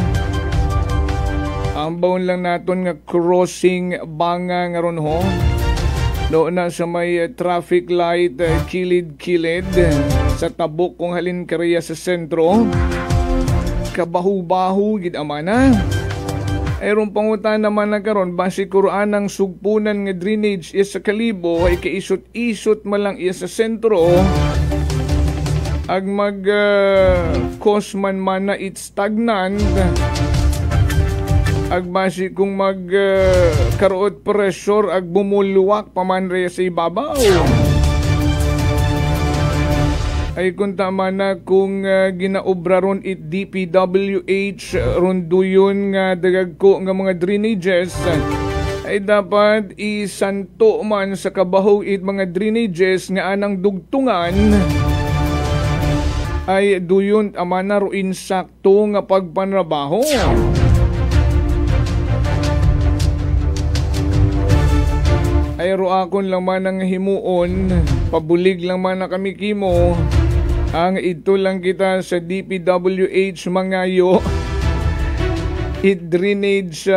ang baon lang naton nga crossing banga nga ron ho doon na sa may traffic light kilid-kilid sa tabok kung halin kariya sa sentro kabahu-bahu gid amana. Ayron pangutan naman na karon base Quran ang sugpunan nga drainage is sa Kalibo ay kaisot-isot malang iya sa sentro ag mag cause man na it stagnant ag base kung mag karoot pressure ag bumuluwak paman reya sa ibabaw. Ay kung tama na kung ginaobra ron it DPWH ron duyon nga dagagko nga mga drainages ay dapat isanto man sa kabaho it mga drainages nga anang dugtungan ay duyon amana ro insakto nga pagpanrabaho. Ay ro akon lang man ang himuon pabulig lang man na kami kimo Ang ito lang kita sa DPWH Mangayo. Drainage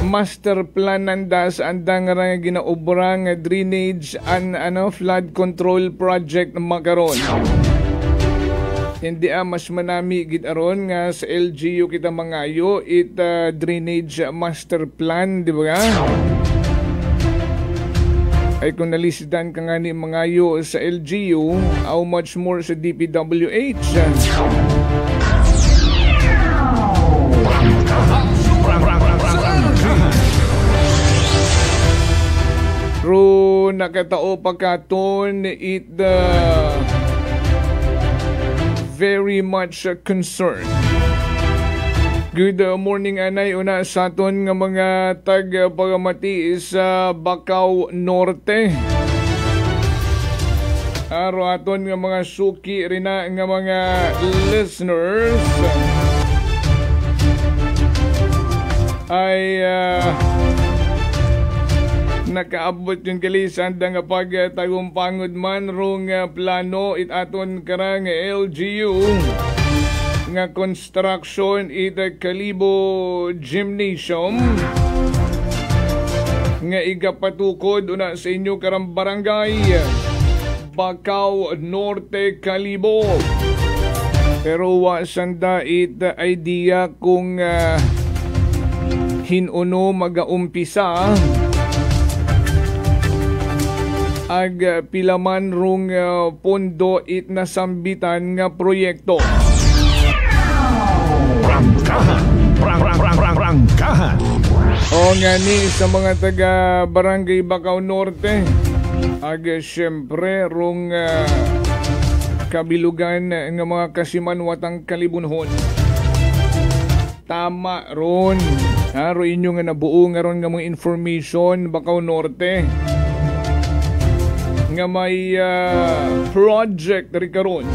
master plan nandas andang nga ginaubrang drainage and flood control project makaron. Hindi mas manami gid aron nga sa LGU kita Mangayo drainage master plan, di ba? Ay kung nalisdan ka nga ni Mangayo sa LGU, how much more sa DPWH? Ro nakatao pagkaton very much concerned. Good morning anay una sa aton nga mga tag-pagamati sa Bacau Norte. Aro aton nga mga suki rin na nga mga listeners ay nakaabot yung kalisan nga pagtagumpangod man rong plano aton karang LGU nga construction Kalibo Gymnasium nga igapatukod una sa inyo karang barangay Bacau Norte, Kalibo. Pero wasanda idea kung hinuno magaumpisa ag pilaman rong pondo nasambitan nga proyekto. Rangkahan. O nga ni sa mga taga Barangay Bacau Norte ag syempre rong kabilugan nga mga kasimanwatang kalibunhon. Tama ron. Aro inyo nga nabuo nga ron nga mga information Bacau Norte nga may project rin karon.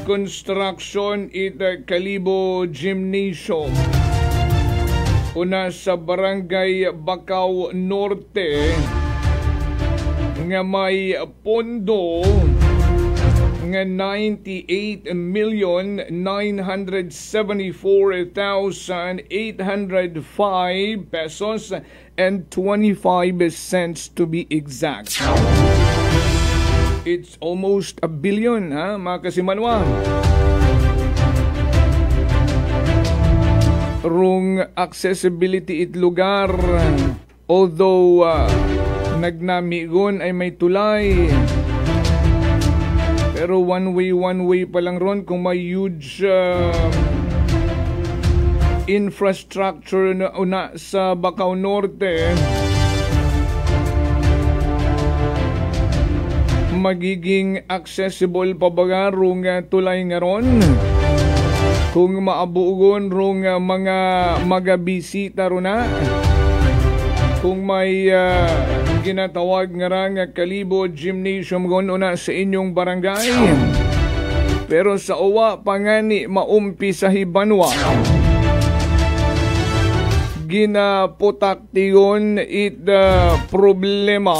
Construction Kalibo Gymnasium una sa Barangay Bacau Norte nga may pondo nga 98,974,805 pesos and 25 cents to be exact. It's almost a billion, mga kasimanwa. Rung accessibility lugar, although nagnamigon ay may tulay. Pero one way pa lang ron kung may huge infrastructure na una sa Bacau Norte. Magiging accessible pa ba rong tulay nga ron? Kung maabugon rong mga magabisita ron na? Kung may ginatawag nga rang Kalibo Gymnasium gon una sa inyong barangay. Pero sa uwa pangani maumpisa hibanwa. Ginaputaktion problema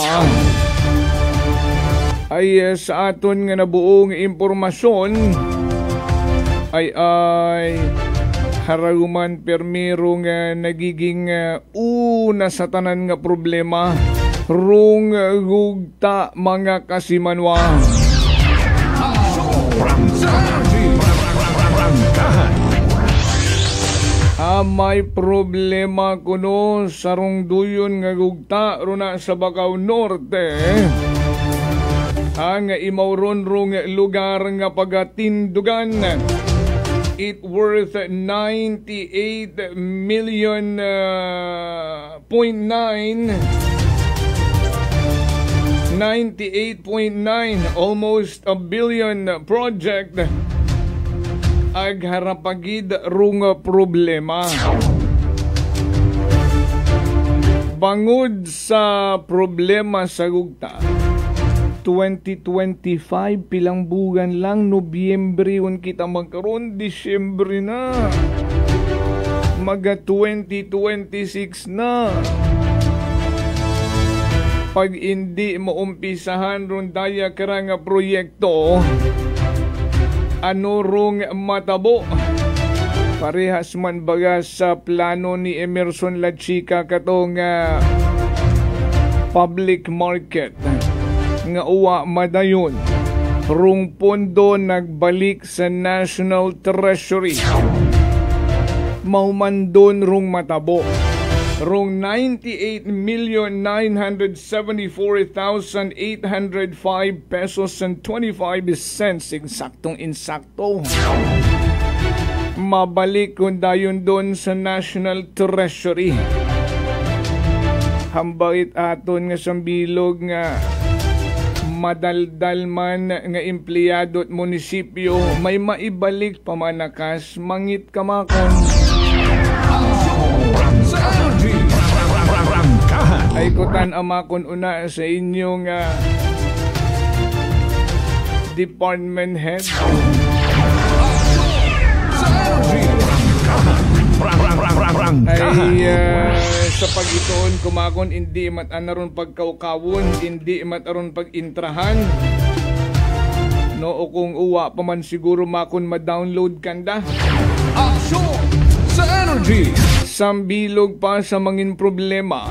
ay sa aton nga nabuong impormasyon ay haraguman permiro nga nagiging una sa tanan nga problema rung gugta mga kasimanwa. May problema kuno sarong duyon nga gugta runa sa Bacau Norte. Ang imauron rong lugar nga pagatindugan. It worth 98 million .9 98.9 almost a billion project ag harapagid rung problema. Bangod sa problema sa gugta 2025 pilang bugan lang, Nobyembre yun kita magkaroon, Disyembre na, maga 2026 na. Pag hindi maumpisahan ron daya karang proyekto, ano rong matabo. Parehas man baga sa plano ni Emerson Lachica katong public market nga uwa madayon rong pondo nagbalik sa National Treasury. Maumandon rong matabo rong 98,974,805 pesos and 25 cents insaktong insakto. Mabalik kung dayon doon sa National Treasury. Hambait aton nga sambilog nga madaldal man nga empleyado at munisipyo may maibalik pamanakas mangit kamakon. Ay kutan amakon una sa inyong department head. Ay sa pagitoon kumakon hindi mat-anaron pagkaukawon, hindi mat-aron pag-intrahan. No kung uwa pa man siguro makon ma-download kanda. Action sa energy. Sambilog pa sa mangin problema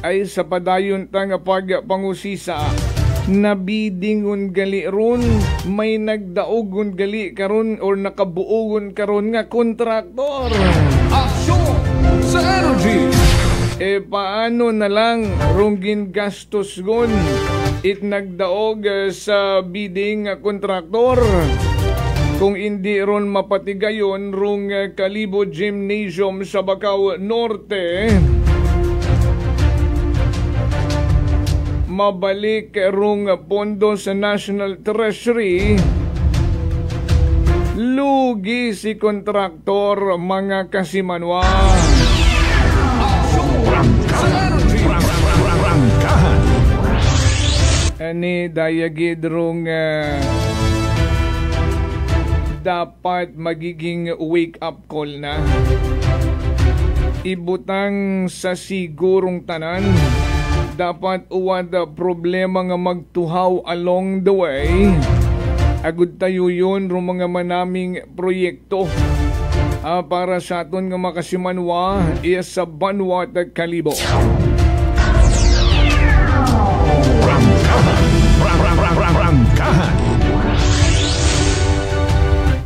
ay sa padayon ta nga pagpangusisa nabidingon gali ron may nagdaogon gali karon or nakabuogon karon nga kontraktor. Action sa energy. Paano na lang rungin gastos gon it nagdaog sa bidding kontraktor kung hindi ron mapatigayon rung Kalibo Gymnasium sa Bacau Norte. Mabalik rung pondo sa National Treasury. Lugi si kontraktor mga kasimanwa. Ani dayagid rung dapat magiging wake up call na. Ibutang sa sigurong tanan. Dapat uwad problema nga magtuhaw along the way. Agud tayo yun rong mga manaming proyekto para sa aton nga makasimanwa iya sa Banwat Kalibo.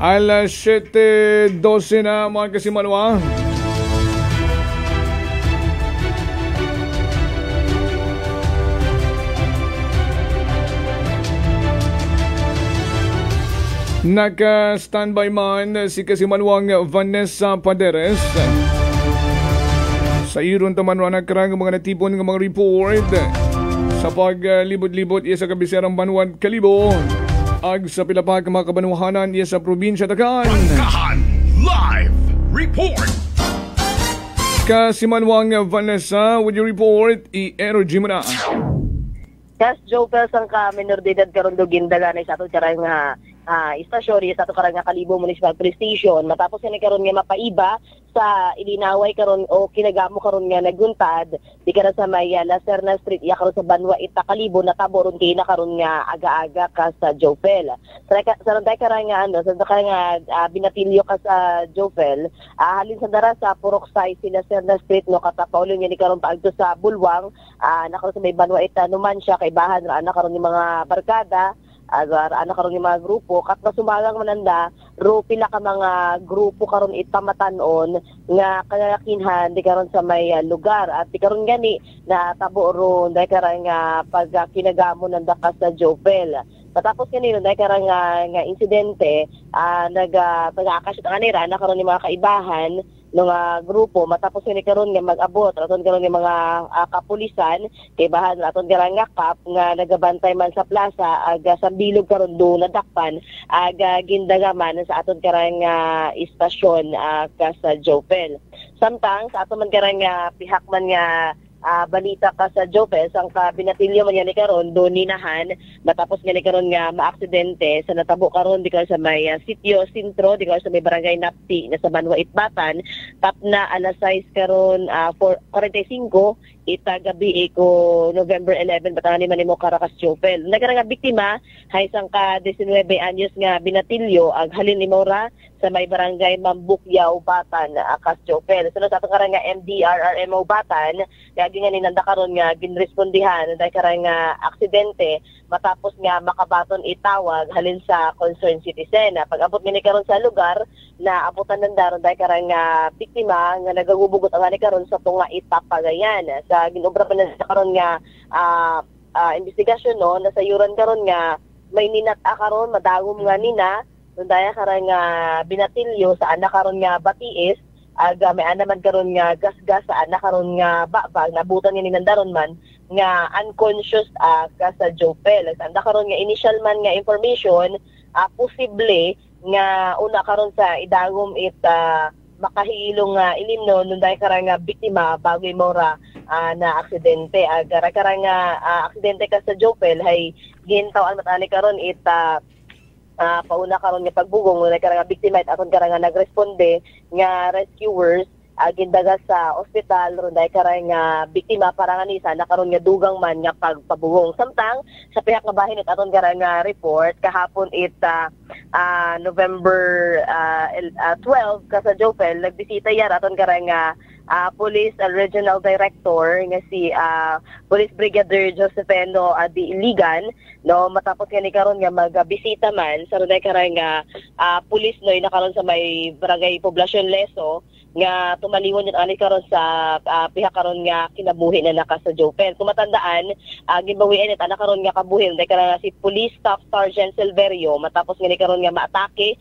Alas 7:12 na mga kasimanwa. Naka-standby man si kasimanwang Vanessa Paderes. Sa iron tamanwa nakarang mga natipon ng mga report sa paglibot-libot iya sa kabiserang Banwat Kalibo ag sa pilapag mga kabanwahanan iya sa probinsya Takan. Live report. Kasimanwang Vanessa, would you report? I-energy mo na. Yes, Joe Pelsang ka minor de edad karon do gindaganay sa ato karang istasyon sa ato karang Kalibo Municipal Police Station matapos ni karon nga mapaiba sa ilinaway karon o kinagamo karon nga naguntad di karon sa may Lacerna Street iya karon sa Banwa Ita Kalibo nataboron kay na karon nga aga-aga ka sa Jofel. Sa randay karang nga sa karang binatilyo ka sa Jofel halin sa dara sa Puroksay si Lacerna Street no katapawlo nga ni karon paagto sa Bulwang na karon sa may Banwa Ita Numancia kay bahan ra ana karon ni mga barkada ana karon ni mga grupo kat nasumagang mananda ro pila ka mga grupo karon itamatanon nga kanakinhan di karon sa may lugar at di karon gani na tabo ro dai karon nga pag kinagamo nanda ka sa Jofel. Patapos kanino dai karon nga insidente nag-pag-akasya kanira ana karon ni mga kaibahan ng grupo matapos ni karon nga mag-abot aton karon nga mga kapulisan kay bahan aton karon nga kap nga nagabantay man sa plaza aga sa bilog karon do nadakpan aga gindagaman sa aton karon nga istasyon ka sa Jofel. Samtang sa aton man karon nga pihak man nga balita ka sa Jofel sang binatilyo man ni karon do ninahan matapos nga ni karon nga maaksidente sa natabo karon di karon sa may sitio Sintro di karon sa may barangay Napti na sa Banwa Itbatan tap na alas 6 karon 45 gabi ko November 11 batani man nimo Caracas Jopel. Nagara nga biktima hay sang ka 19 anyos nga binatilyo ag halin nimo ra sa may barangay Mambukyaw Batan Akas Jopel. Sunod sa atong nga MDRRMO Batan kaya nga ninanda karon nga ginrespondihan dahil karang nga aksidente matapos nga makabaton itawag halin sa concerned citizen. Pag-abot ni karon sa lugar na abutan nandaron dahil karang nga biktima nga nagagubugot ang ani karon sa tunga Itapagayan. Sa ginobra pa na karon nga investigasyon no nasayuran karon nga may ninat karon madagom nga nina daya karon nga binatilyo sa anak karon nga batiis ag may anaman karon nga gasgas sa anak karon nga babag nabutan ni nandaron man nga unconscious ka sa Jopel. Anda karon nga initial man nga information posible nga una karon sa idagom makahilong ilimno nung dahil karang biktima bago mora na aksidente. Karang aksidente ka sa Jopel hay gintawan matani karon pauna karon nga pagbugong nung dahil karang biktima aton karang nagresponde nga rescuers gindaga sa ospital ron dahil karang biktima parang anisa na karon nga dugang man nga pagpabugong. Samtang sa pihak nga bahin aton karang report kahapon November 12 ka sa Jopel nagbisita yar aton karang Police Regional Director nga si Police Brigadier Josefeno Di Iligan no matapos nga ni karon nga magbisita man sa runay karang police no nakaron sa may barangay Poblacion Leso nga tumaliwon yun ani karon sa pihak karon nga kinabuhi na naka sa Jopel. Kung matandaan ginbawian anak karon nga kabuhin dahil karang si Police Staff Sergeant Silverio matapos nga ni karon nga maatake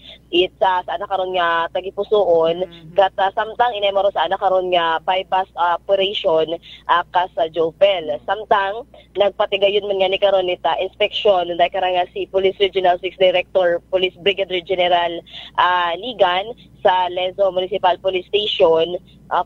sa anak karon nga tagipusoon kat samtang inemoro sa anak karon nga bypass operation ka sa Jopel. Samtang nagpatigayon man nga ni karon nita inspection dahil karang si Police Regional 6 Director Police Brigadier General Ligan sa Lezo Municipal Police Station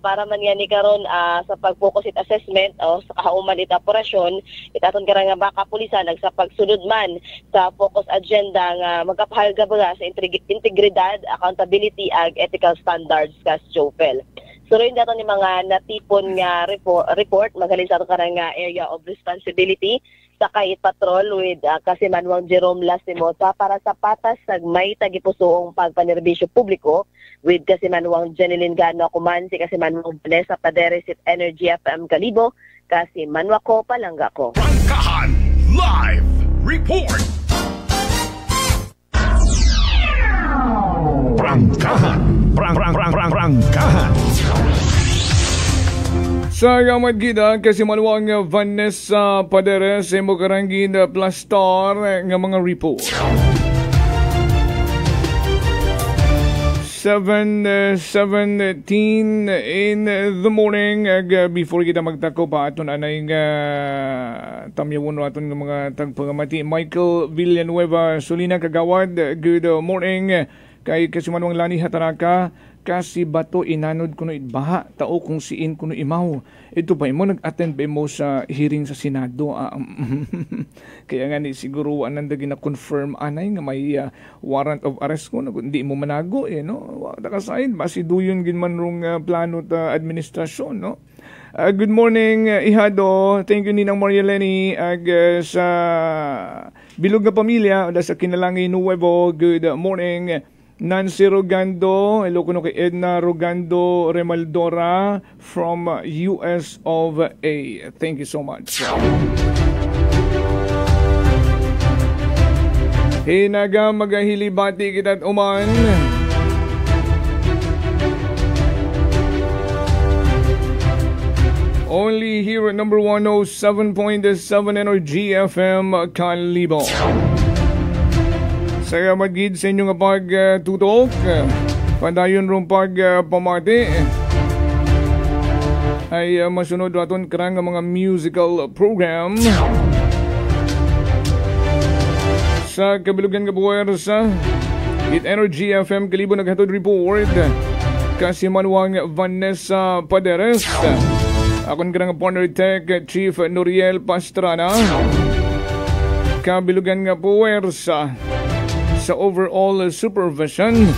para man yan ni karon sa pag-focus it assessment o sa kahauman it operasyon itaton karang nga makapulisan sa pagsunod man sa focus agenda nga magkapahalga ba sa integridad, accountability ag ethical standards sa Jopel. So rin dato ni mga natipon nga report magaling sa karang area of responsibility sa kait patrol with Kasimanwang Jerome Lastimosa para sa patas sa may tagipusoong pagpanerbisyo publiko with Kasimanwang Jeneline Gano Kuman, si Kasimanwang Vanessa Paderes at Energy FM Kalibo, Kasimanwa ko palangga ko. Prangkahan Live Report! Prangkahan! Prangkahan! Sa gamad gida kasi maluwang Vanessa Paderes mo karanggin plus star nga mga report. 7:17 in the morning before kita magtako pa aton anay nga tamyawon aton nga mga tagpagamati Michael Villanueva Solina Kagawad. Good morning kay kasimanwang Lani Hataraka kasi bato inanod kuno itbaha tao kung siin kuno imaw ito pa mo nag-attend pa mo sa hearing sa Senado kaya nga ni siguro ananda gina-confirm anay nga may warrant of arrest ko hindi mo manago no nakasaid basi duyon gin man rong plano ta administrasyon no. Good morning Ihado, thank you Ninang Marieleni ag sa bilog nga pamilya da sa Kinalangin Nuevo. Good morning Nancy Rogando, hello kuno kay Edna Rogando Remaldora from US of A. Thank you so much. Hinaga magahilibati kita uman. Only here at number 107.7 Energy FM Kalibo. Saya magid sa inyo nga pagtutok, padayon rong pagpamati ay masunod aton karang mga musical program sa kabilugan nga buwersa It Energy FM Kalibo naghatod report kasi manuang Vanessa Paderes akon karang partner tech Chief Noriel Pastrana kabilugan nga buwersa sa overall supervision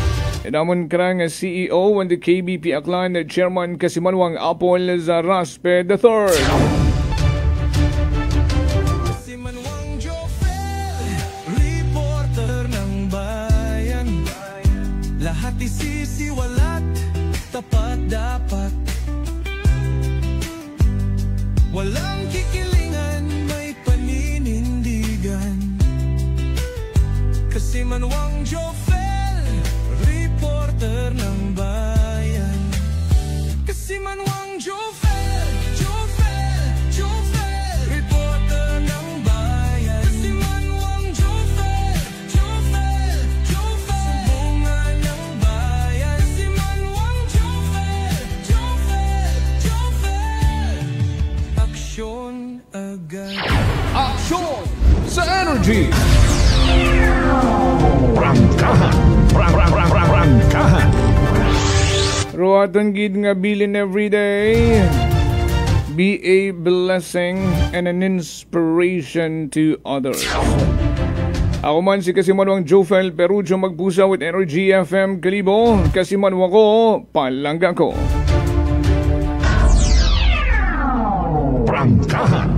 Namon karang CEO and the KBP Aklan Chairman Kasimanwang Apol Zaraspe III. Reporter ng bayan, lahat isisiwalat, tapat dapat. Walang kikilingan, may paninindigan. Kasimanwang Jofel, reporter ng bayan. Kasimanwang Jofel, reporter ng bayan. Kasimanwang Jofel, sumbungan ng bayan. Kasimanwang Jofel, aksyon agad. Aksyon sa Energy! Prangkahan. Ruatan gid nga bilin everyday. Be a blessing and an inspiration to others. Ako man si Kasimanwang Jofel Perucho magpusa with Energy FM Kalibo. Kasimanwang ko, palangga ko. Prangkahan.